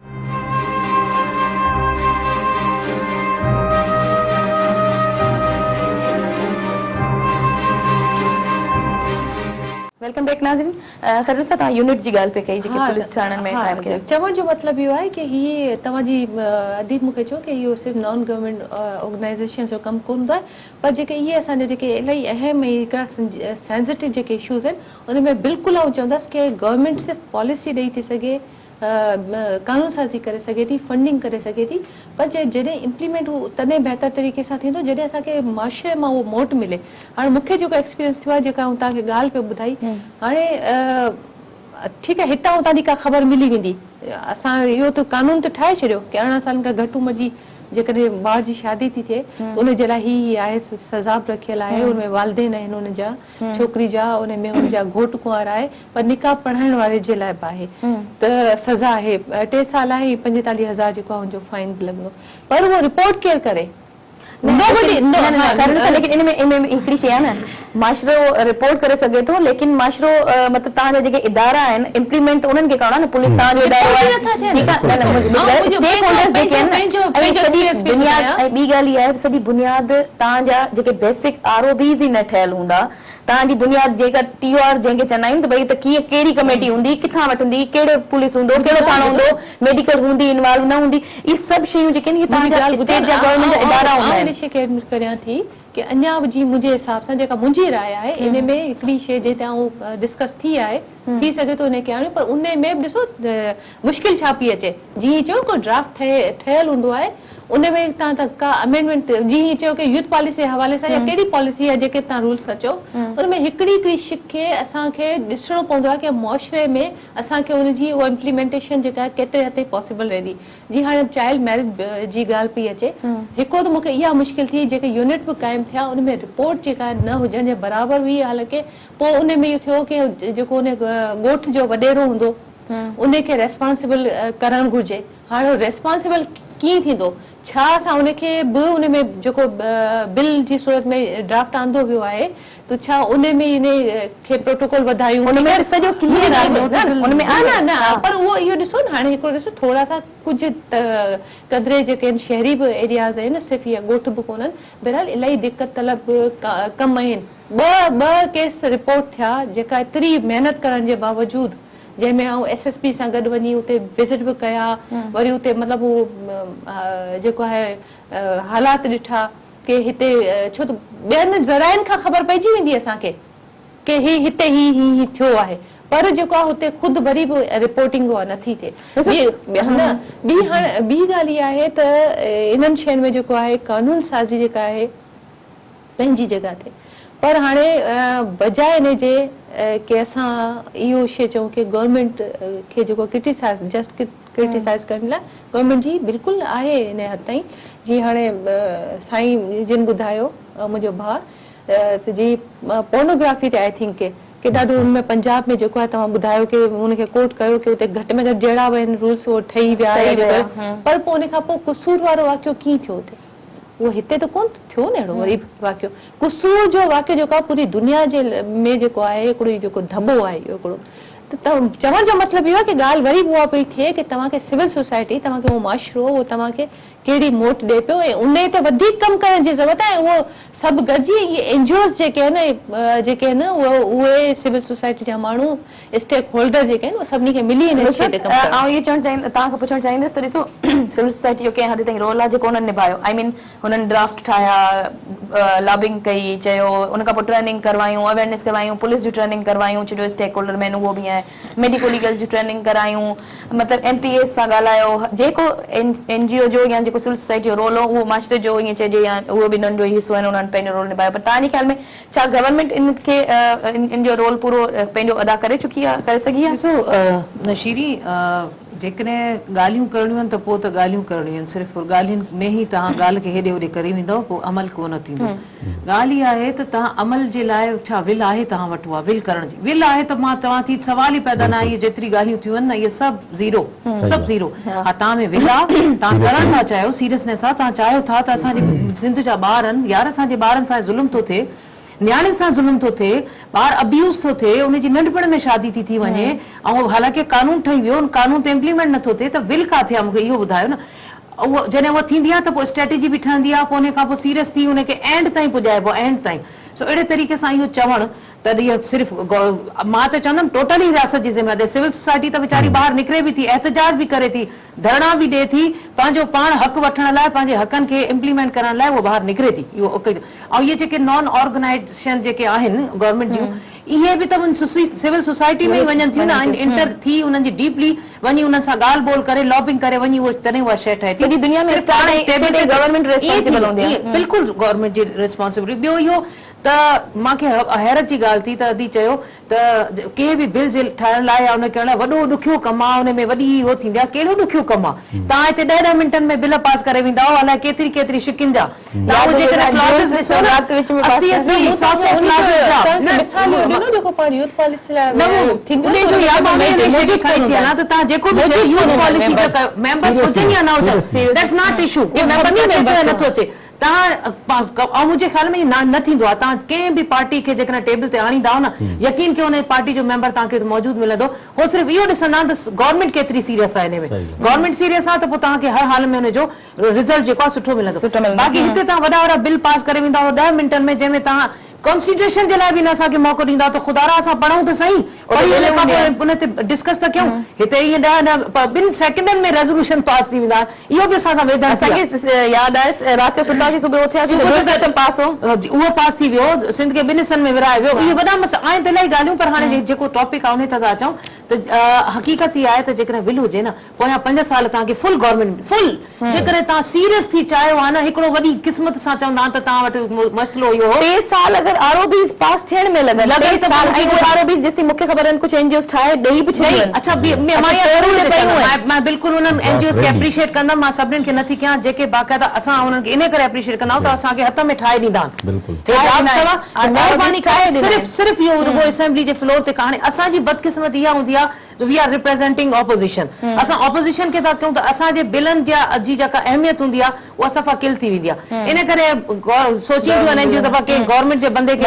वेलकम बैक नाज़रीन खैर सां तव्हां यूनिट जी ॻाल्हि पे कई जेके पुलिस थाणनि में क़ाइम कयो चवण जो मतिलबु इहो आहे की हीअ तव्हांजी अदीब मूंखे चयो की इहो सिर्फ़ु नॉन गवर्नमेंट ऑर्गेनाइज़ेशन जो कमु कोन हूंदो आहे पर जेके इहे असांजे जेके इलाही अहम ऐं हिकिड़ा सेंसिटिव जेके इशूज़ आहिनि उन में बिल्कुलु आउं चवंदसि की गवर्नमेंट सिर्फ़ु पॉलिसी ॾेई थी सघे कानून साज़ी करे सघे थी फंडिंग करे सघे थी पर जॾहिं इम्प्लीमेंट उहो तॾहिं बहितर तरीक़े सां थींदो जॾहिं असांखे माशरे मां उहो मोट मिले हाणे मूंखे जेको एक्सपीरियंस थियो आहे जेका आउं तव्हांखे ॻाल्हि पे ॿुधाई हाणे ठीकु आहे हितां तव्हांजी का ख़बर मिली वेंदी असां इहो त कानून त ठाहे छॾियो की 18 सालनि खां घटि उमिरि जी जेकॾहिं ॿार जी शादी थी थिए उनजे लाइ ही आहे सज़ा बि रखियल आहे उनमें वालदेन आहिनि उनजा छोकिरी जा उनमें उनजा घोट कुंवार आहे पर निकाह पढ़ाइण वारे जे लाइ बि आहे त सज़ा आहे 3 साल आहे 45,000 जेको आहे उनजो फाइन बि लॻंदो पर उहो रिपोर्ट केरु करे लेकिन इन में हिकिड़ी शइ आहे न माशरो रिपोर्ट करे सघे थो, लेकिन माशरो मतलब तव्हांजा जेके इदारा आहिनि इम्प्लीमेंट उन्हनि खे करणो आहे न, पुलिस तव्हांजो इदारो आहे, ठीकु आहे, स्टेक होल्डर्स जेके आहिनि, बुनियाद ऐं ॿी ॻाल्हि इहा आहे सॼी बुनियाद तव्हांजा जेके बेसिक ROBs ई न ठहियल हूंदा, तव्हांजी बुनियाद जेका TOR जंहिंखे चवंदा आहियूं त भई त कीअं कहिड़ी कमेटी हूंदी, किथां वठंदी, कहिड़ो पुलिस हूंदो, कहिड़ो थाणो हूंदो, मेडिकल हूंदी, इन्वॉल्व न हूंदी, इहे सभु शयूं जेके आहिनि तव्हांजा स्टेट जा गवर्नमेंट जा इदारा हूंदा आहिनि। करियां थी कि अञा बि जी मुंहिंजे हिसाब सां जेका मुंहिंजी राय आहे इन में हिकिड़ी शइ जे डिस्कस थी आहे, थी सघे थो उनखे आणियो, पर उन में बि ॾिसो मुश्किल छा पई अचे, जीअं चयो को ड्राफ्ट ठहियल हूंदो आहे उन में तव्हां त का अमेंडमेंट जीअं चयो कि यूथ पॉलिसी जे हवाले सां या कहिड़ी पॉलिसी आहे जेके तव्हां रूल्स था चओ, उन में हिकिड़ी हिकिड़ी शिक खे असांखे ॾिसणो पवंदो आहे कि मुआशरे में असांखे उनजी उहा इम्प्लीमेंटेशन जेका आहे केतिरे हद ताईं पॉसिबल रहंदी। जीअं हाणे चाइल्ड मैरिज जी ॻाल्हि पई अचे, हिकिड़ो त मूंखे इहा मुश्किल थी जेके यूनिट बि क़ाइमु थिया उन में रिपोर्ट जेका न हुजण जे बराबरि हुई, हालांकि पोइ उन में इहो थियो कि जेको उन ॻोठ जो वॾेरो हूंदो उनखे रेस्पॉन्सिबल करणु घुरिजे। हाणे रेस्पॉन्सिबल कीअं थींदो, छा असां उनखे बि उन में जेको बिल जी सूरत में ड्राफ्ट आंदो वियो आहे त छा उन में इन खे प्रोटोकॉल वधायूं, पर उहो इहो ॾिसो न, हाणे हिकिड़ो ॾिसो थोरा सा कुझु क़दरे जेके आहिनि शहरी बि एरियाज़ आहिनि, सिर्फ़ु इहा ॻोठ बि कोन्हनि, बहरहाल इलाही दिक़त तलब कम आहिनि। ॿ केस रिपोर्ट थिया जेका एतिरी महिनत करण जे बावजूदि, जंहिंमें आउं SSP सां गॾु वञी उते विज़िट बि कया, वरी उते मतिलबु उहो जेको आहे हालात ॾिठा कि हिते छो त ॿियनि ज़राइनि खां ख़बर पइजी वेंदी असांखे कि हिते ही थियो आहे, पर जेको आहे हुते ख़ुदि वरी बि रिपोर्टिंग उहा नथी थिए। ॿी ॻाल्हि इहा आहे त इन्हनि शयुनि में जेको आहे कानून साज़ी जेका आहे पंहिंजी जॻह ते, पर हाणे बजाए इन जे कि असां इहो शइ चऊं कि गवर्नमेंट खे जेको क्रिटिसाइज़ करण लाइ गवर्नमेंट जी बिल्कुलु आहे इन हद ताईं। जीअं हाणे साईं जिन ॿुधायो मुंहिंजो भाउ त जी पोर्नोग्राफी ते आई थिंक कि ॾाढो हुनमें पंजाब में जेको आहे तव्हां ॿुधायो कि हुनखे कोर्ट कयो कि उते घटि में घटि जहिड़ा बि आहिनि रूल्स उहो ठही विया, पर पोइ उन खां पोइ कसूर वारो वाक़ियो कीअं थियो हुते, उहो हिते त कोन थियो न अहिड़ो वरी वाक़ियो। कसूर जो वाक़ियो जेको आहे पूरी दुनिया जे में जेको आहे हिकिड़ो जेको धॿो आहे इहो हिकिड़ो, त चवण जो मतिलबु इहो आहे कि ॻाल्हि वरी उहा पई थिए कि तव्हांखे सिविल सोसाइटी, तव्हांखे उहो माशरो उहो तव्हांखे कहिड़ी मोट ॾिए पियो ऐं उन ते वधीक कमु करण जी ज़रूरत आहे। उहो सभु गॾिजी इहे NGOs जेके आहिनि उहे सिविल सोसाइटी जा माण्हू स्टेक होल्डर जेके आहिनि उहे सभिनी खे मिली इन शइ ते कमु कनि। ऐं इहो चवणु चाहींदसि, तव्हांखां पुछणु चाहींदसि त ॾिसो सिविल सोसाइटी जो कंहिं हद ताईं रोल आहे जेको हुननि निभायो, आई मीन हुननि ड्राफ्ट ठाहिया, लॉबिंग कई, चयो, उन खां पोइ ट्रेनिंग करवायूं, अवेयरनेस करवायूं, पुलिस जी ट्रेनिंग करवायूं, जो स्टेक होल्डर में उहो बि आहे, मेडिको लीगल्स जी ट्रेनिंग करायूं, मतिलबु MPS सां ॻाल्हायो, जेको NGO जो या जेको सिविल सोसाइटी जो रोल हो उहो माशरे जो ईअं चइजे या उहो बि नंढो ई हिसो आहिनि, उन्हनि पंहिंजो रोल निभायो। पर तव्हांजे ख़्याल में छा गवर्नमेंट इनखे इन जो रोल पूरो पंहिंजो अदा करे चुकी आहे, करे सघी आहे? ॾिसो नशीरी जेकॾहिं ॻाल्हियूं करणियूं आहिनि त पोइ त ॻाल्हियूं करणियूं आहिनि, सिर्फ़ु ॻाल्हियुनि में ई तव्हां ॻाल्हि खे हेॾे होॾे करे वेंदव, पोइ अमल कोन थींदो। ॻाल्हि इहा आहे त तव्हां अमल जे लाइ छा विल आहे, तव्हां वटि उहा विल करण जी विल आहे त मां तव्हां थी सवाल ई पैदा न आहे, इहे जेतिरी ॻाल्हियूं थियूं आहिनि न इहे सभु ज़ीरो, सभु ज़ीरो। हा, तव्हां में विल आहे, तव्हां करण था चाहियो सीरियसनेस सां, तव्हां चाहियो था त असांजे सिंध जा ॿार आहिनि यार, असांजे ॿारनि सां ज़ुल्म थो थिए, न्याणियुनि सां ज़ुल्म थो थिए, ॿार अब्यूज़ थो थिए, उनजी नंढपण में शादी थी वञे, ऐं हालांकि कानून ठही वियो, कानून ते इम्प्लीमेंट नथो थिए, त विल किथे आहे मूंखे इहो ॿुधायो न। उहो जॾहिं उहा थींदी आहे त पोइ स्ट्रेटेजी बि ठहंदी आहे, पोइ उन खां पोइ सीरियस थी उनखे एंड ताईं पुॼाइबो, एंड ताईं। सो अहिड़े तरीक़े सां इहो चवणु त इहा सिर्फ़ु मां त चवंदमि टोटली रियासत जी ज़िम्मेदारी। सिविल सोसाइटी त वीचारी ॿाहिरि निकिरे बि थी, एहतजाज बि करे थी, धरना बि ॾिए थी, पंहिंजो पाण हक़ वठण लाइ, पंहिंजे हक़नि खे इम्प्लीमेंट करण लाइ उहो ॿाहिरि निकिरे थी। इहो ऐं इहे जेके नॉन ऑर्गेनाइज़ेशन जेके आहिनि गवर्नमेंट जूं, इहे बि त सिविल सोसाइटी में ई वञनि थियूं न, इंटर थी उन्हनि जी डीपली वञी उन्हनि सां ॻाल्हि ॿोल करे, लॉबिंग करे वञी उहो तॾहिं उहा शइ ठहे थी। बिल्कुलु गवर्नमेंट जी रिस्पॉन्सिबिलिटी। ॿियो इहो त मूंखे हैरत जी ॻाल्हि थी त अदी चयो त कंहिं बि बिल जे ठाहिण लाइ या उन करण लाइ वॾो ॾुखियो कमु आहे, उन में वॾी उहो थींदी आहे, कहिड़ो ॾुखियो कमु आहे। तव्हां हिते 10 मिंटनि में बिल पास करे वेंदा अलाए केतिरी शिकिन जा, तव्हां मुंहिंजे ख्याल में न थींदो आहे तव्हां कंहिं बि पार्टी खे जेकॾहिं टेबल ते आणींदा न यकीन कयो उन पार्टी जो मेंबर तव्हांखे मौजूदु मिलंदो हो सिर्फ़ु इहो ॾिसंदा त गवर्नमेंट केतिरी सीरियस आहे हिन में गवर्नमेंट सीरियस आहे त पोइ तव्हांखे हर हाल में हुनजो रिज़ल्ट जेको आहे सुठो मिलंदो बाक़ी हिते तव्हां वॾा वॾा बिल पास करे वेंदा 10 मिंटनि में जंहिंमें तव्हां कॉन्स्टिट्यूशन जे लाइ बि न असांखे मौक़ो ॾींदा त ख़ुदारा असां पढ़ूं त सही उन ते डिस्कस त कयूं हिते ईअं 2 सेकंडनि में रेज़ोल्यूशन पास थी वेंदा इहो बि असां सां वेदन असांखे यादि आहे राति जो सुतासीं सुबुह उथियासीं पास हो उहो पास थी वियो सिंध खे 2 हिसनि में विराए वियो इहे वॾा मसइला आहिनि त इलाही ॻाल्हियूं पर हाणे जेको टॉपिक आहे उन ते था अचूं त हक़ीक़त इहा आहे त जेकॾहिं विल हुजे न पोयां 5 साल तव्हांखे फुल गवर्नमेंट फुल जेकॾहिं तव्हां सीरियस थी चाहियो आहे न हिकिड़ो वॾी क़िस्मत सां चवंदा त तव्हां वटि मसइलो इहो 2 साल अगर आरओबीस पास थियण में लगन लगे साल आई आरओबीस जिसकी मुख्य खबर है कुछ एनजीओस ठाए देई भी छे अच्छा मैं बिल्कुल उन एनजीओस के अप्रिशिएट कंदा मां सबनिन के नथी क्या जेके बाकायदा असा उन के इने करे अप्रिशिएट कंदा त असा के हथ में ठाए दीदा बिल्कुल मेहरबानी करे सिर्फ यो रुगो असेंबली जे फ्लोर ते कहानी असा जी बदकिस्मत इहा हुंदी आ वी आर रिप्रेजेंटिंग ऑपोजिशन असा ऑपोजिशन के ता कहूं त असा जे बिलन जा जी जका अहमियत हुंदी आ वो सफा किल थी वेंदी आ इने करे सोची जो एनजीओ दफा के गवर्नमेंट जे बंदे के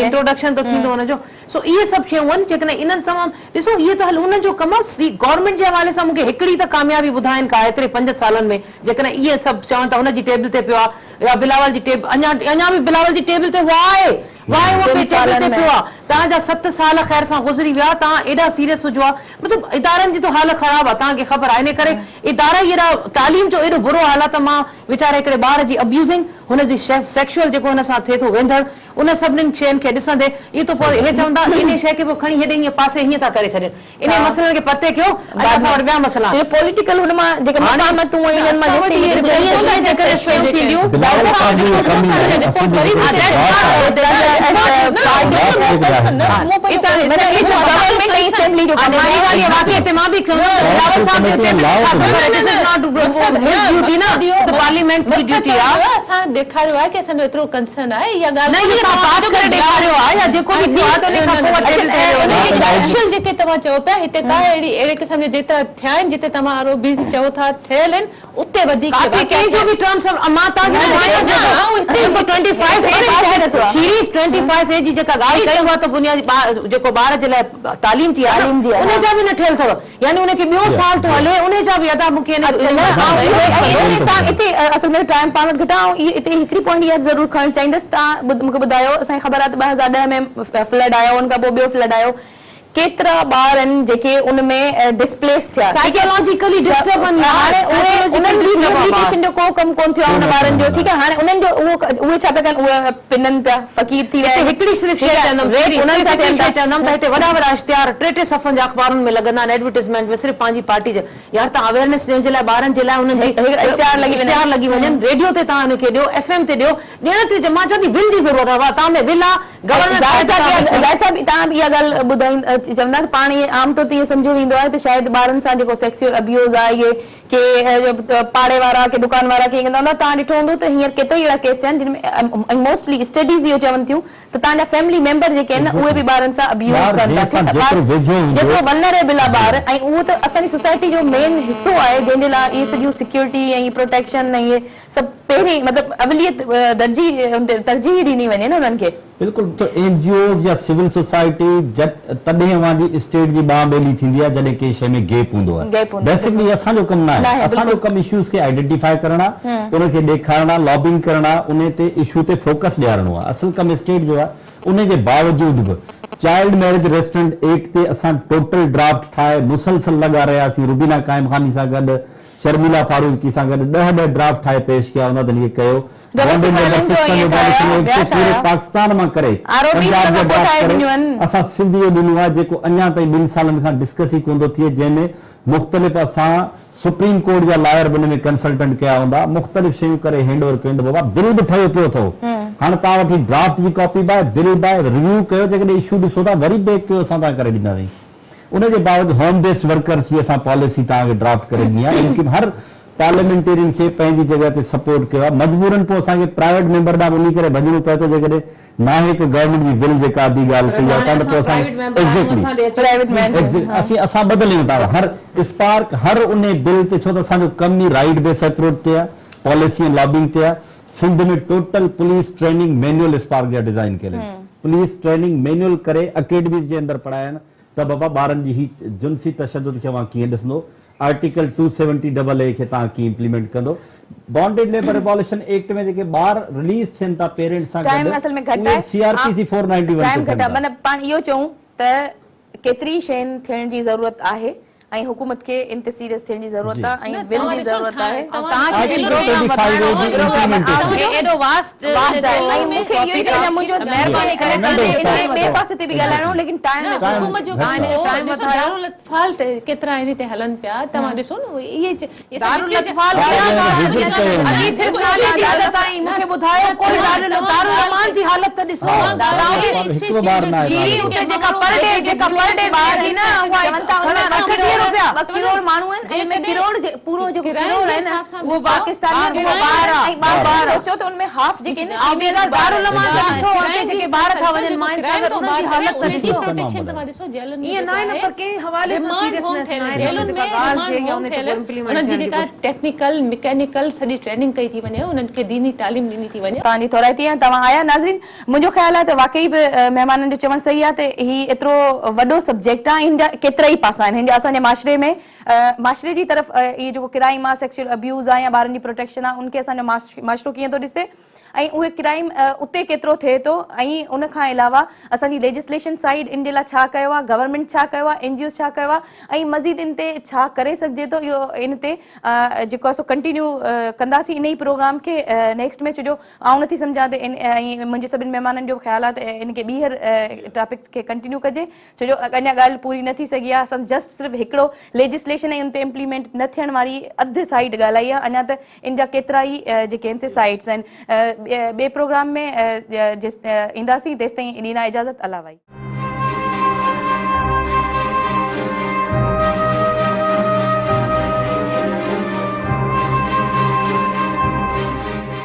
इंट्रोडक्शन तो थींदो उन जो सो ये सब शयूं जेकॾहिं इन्हनि तमामु ॾिसो इहे त हल उन्हनि जो कम आहे गवर्नमेंट जे हवाले सां मूंखे हिकिड़ी त कामयाबी ॿुधाइनि का एतिरे 5 सालनि में जेकॾहिं इहे सभु चवनि था हुनजी टेबल ते पियो आहे या बिलावल जी टेबल अञा बि बिलावल जी टेबल ते आहे टेबल ते पियो आहे तव्हांजा 7 साल ख़ैर सां गुज़री विया तव्हां एॾा सीरियस हुजो आहे मतिलबु इदारनि जी त हाल ख़राबु आहे तव्हांखे ख़बर आहे इन करे इदारा ई एॾा तालीम जो एॾो बुरो हाल आहे त मां वीचारे हिकिड़े ॿार जी अब्यूज़िंग हुनजी सेक्सुअल जेको हुन सां थिए थो वेंदड़ उन सभिनीनि शयुनि खे ॾिसंदे इहो त पोइ हे चवंदा इन शइ खे पोइ खणी हेॾे हीअं पासे हीअं था करे छॾनि इन मसइलनि खे पते कयो असां वटि ॿिया मसइला पॉलिटिकल हुन मां जेके मक़ामतूं इन्हनि मां जेकॾहिं शयूं थींदियूं पार्लियामेंट जी ड्यूटी आहे असां ॾेखारियो आहे कि असांजो एतिरो कंसर्न आहे या ॻाल्हि पास करे ॾेखारियो आहे या जेको बि थियो आहे त एक्चुअल जेके तव्हां चओ पिया हिते का अहिड़े क़िस्म जे जेतिरा थिया आहिनि जिते तव्हां आरओबीस चओ था ठहियल आहिनि उते वधीक कंहिंजो बि टर्म्स मां तव्हांखे जी जेका ॻाल्हि कई आहे त बुनियादी जेको ॿार जे लाइ तालीम जी आहे उन जा बि न ठहियल अथव यानी उनखे ॿियो साल थो हले उन जा बि अदा मूंखे हिते असल में टाइम पाण वटि घटा ऐं हिते हिकिड़ी पॉइंट इहा ज़रूरु खणणु चाहींदसि तव्हां मूंखे ॿुधायो असांखे ख़बर आहे त 2010 में फ्लड आयो उन खां पोइ ॿियो फ्लड आयो केतिरा ॿार आहिनि जेके उन में डिस्प्लेस थिया साइकोलॉजिकली डिस्टर्ब रिहेबिलिटेशन जो को कम कोन थियो उन ॿारनि जो ठीकु आहे हाणे उन्हनि जो उहे छा पिया कनि उहे पिननि पिया फ़क़ीर थी विया हिकिड़ी सिर्फ़ शइ चवंदमि त हिते वॾा वॾा इश्तिहार 3 सफ़नि जा अख़बारुनि में लॻंदा आहिनि एडवर्टाइज़मेंट में सिर्फ़ पंहिंजी पार्टी जे यार तव्हां अवेयरनेस ॾियण जे लाइ ॿारनि जे लाइ उन्हनि इश्तिहार लॻी वञनि रेडियो ते तव्हां हुनखे ॾियो FM ते ॾियो ॾियण ते मां चवां थी विल जी ज़रूरत आहे तव्हां में विल आहे गवर्नर तव्हां इहा ॻाल्हि ॿुधाईंदा चवंदा पाण इहे आम तौर ते इहो सम्झो वेंदो आहे त शायदि ॿारनि सां जेको सेक्सुअल अब्यूज़ आहे इहे के पाड़े वारा के दुकान वारा कीअं कंदा हूंदा तव्हां ॾिठो हूंदो त हींअर केतिरा अहिड़ा केस थिया आहिनि जिन में मोस्टली स्टडीज़ इहो चवनि थियूं त तव्हांजा फैमिली मेंबर जेके आहिनि उहे बि ॿारनि सां अब्यूज़ कनि था जेतिरो वनरेबल आहे ॿार ऐं उहो त असांजी सोसाइटी जो मेन हिसो आहे जंहिंजे लाइ इहे सॼियूं सिक्योरिटी ऐं प्रोटेक्शन ऐं इहे सभु पहिरीं मतिलबु अवलियत तरजीह ॾिनी वञे न उन्हनि खे बिल्कुल तो एनजीओ या सिविल सोसाइटी तॾहिं अवांजी स्टेट जी ॿाह ॿेली थींदी आहे जॾहिं कंहिं शइ में गैप हूंदो आहे बेसिकली असांजो कमु न आहे असांजो कमु इश्यूज़ खे आइडेंटिफाई करणु आहे उनखे ॾेखारणु आहे लॉबिंग करणु आहे उन ते इशू ते फोकस ॾियारणो आहे असल कमु स्टेट जो आहे उन जे बावजूद बि चाइल्ड मैरिज रेस्टोरेंट एक्ट ते असां टोटल ड्राफ्ट ठाहे मुसलसल लॻा रहियासीं रुबीना काइम खानी सां गॾु शर्मिला फारूकी सां गॾु 10 ड्राफ्ट ठाहे पेश कया हुन त इहे कयो पूरे पाकिस्तान मां करे असां सिंधी ॾिनो आहे जेको अञा ताईं 2 सालनि खां डिस्कस ई कोन थो थिए जंहिंमें मुख़्तलिफ़ असां सुप्रीम कोर्ट जा लायर बि में कंसल्टेंट कया हूंदा मुख़्तलिफ़ शयूं करे हैंड ओवर कयो बाबा बिल बि ठहियो पियो अथव हाणे तव्हां वटि ड्राफ्ट जी copy by bill by review कयो जेकॾहिं इशू ॾिसो था वरी बैक कयो असां तव्हां करे ॾींदासीं उनजे बावजूदि होम बेस्ड वर्कर्स जी असां पॉलिसी तव्हांखे ड्राफ्ट करे ॾिनी आहे लेकिन हर पार्लियामेंटेरियन खे पंहिंजी जॻह ते सपोर्ट कयो आहे मजबूरन पोइ असांखे प्राइवेट मेंबर ॾांहुं वञी करे भॼणो पए थो जेकॾहिं ना हिकु गवर्नमेंट जी बिल जेका बि ॻाल्हि कई आहे असां बदिलियूं था हर स्पार्क हर उन बिल ते छो त असांजो कमु ई राइट बेस्ड अप्रोच ते आहे पॉलिसी ऐं लॉबिंग ते आहे। सिंध में total police training manual spark जा डिजाइन कयल आहिनि। पुलिस ट्रेनिंग मैनुअल करे अकेडमीज़ जे अंदरि पढ़ाया आहिनि त बाबा ॿारनि जी ही जिनसी तशद्दुद खे कीअं ॾिसंदो, आर्टिकल 270AA खे तव्हां कीअं इम्प्लीमेंट कंदो, बॉन्डेड लेबर एबॉलिशन एक्ट में जेके ॿार रिलीज थियनि था पेरेंट्स सां टाइम असल में घटि आहे, सीआरपीसी 491 टाइम घटि आहे। माना पाण इहो चऊं त केतिरी शयुनि थियण जी ज़रूरत आहे ऐं हुकूमत खे इन ते सीरियस थियण जी ज़रूरत आहे ऐं विल जी ज़रूरत आहे। तव्हांखे बिल प्रोग्राम वधाइणो एॾो वास्ट ऐं मूंखे इहो ई चवणो मुंहिंजो महिरबानी करे ॿिए पासे ते बि ॻाल्हाइणो, लेकिन टाइम हुकूमत जो टाइम दारुल अतफाल केतिरा इन ते हलन पिया। तव्हां ॾिसो न इहे दारुल अतफाल अली सिर्फ नाले जी आदत आई। मूंखे ॿुधायो कोई दारुल अमान जी हालत त ॾिसो, जी उते जेका पर डे ॿार थी न उहा 2 करोड़ माण्हू आहिनि, इनमें करोड़ पूरो जो करोड़ है ना वो पाकिस्तान में बार सोचो तो उनमें हाफ जेके ने आमेगा दारुल अमान ॾिसो उते जेके ॿार था वञनि माइन सागर उनजी हालत ॾिसो, प्रोटेक्शन तव्हां ॾिसो जेलनि में ये ना न पर के हवाले से सीरियसनेस ना जेलनि में उन्हनि जी जेका टेक्निकल मैकेनिकल सॼी ट्रेनिंग कई थी वञे, उन्हनि खे दीनी तालीम ॾिनी थी वञे। तव्हांजी थोराइती आहे। तव्हां आया नाज़रीन, मुंहिंजो ख़्याल आहे त वाकई बि महिमाननि जो चवणु सही आहे त ही एतिरो वॾो सब्जेक्ट आहे, हिन जा केतिरा ई पासा आहिनि। हिन जा असांजे माशरे में माशरे जी तरफ़ ये जो क्राइम आहे, सेक्सुअल अब्यूज़ आहे या ॿारनि जी प्रोटेक्शन आहे, उनखे असांजो माशरो कीअं थो ॾिसे ऐं उहे क्राइम उते केतिरो थिए थो ऐं उन खां अलावा असांजी लेजिस्लेशन साइड इन जे लाइ छा कयो आहे, गवर्नमेंट छा कयो आहे, NGOs छा कयो आहे ऐं मज़ीद इन ते छा करे सघिजे थो, इहो इन ते जेको आहे सो कंटिन्यू कंदासीं इन ई प्रोग्राम खे नेक्स्ट में। छो आउं नथी सम्झां त ऐं मुंहिंजे सभिनी महिमाननि जो ख़्यालु आहे त इनखे ॿीहर टॉपिक्स खे कंटिन्यू कजे, छो जो अञा ॻाल्हि पूरी न थी सघी आहे। असां जस्ट सिर्फ़ु हिकिड़ो लेजिस्लेशन ऐं उन ते इम्प्लीमेंट न थियण वारी अधु साइड ॻाल्हाई आहे, अञा त इन जा केतिरा ई जेके आहिनि से साइड्स आहिनि। ॿिए प्रोग्राम में ईंदासीं, तेसिताईं ॾींदा इजाज़त। अलावाई।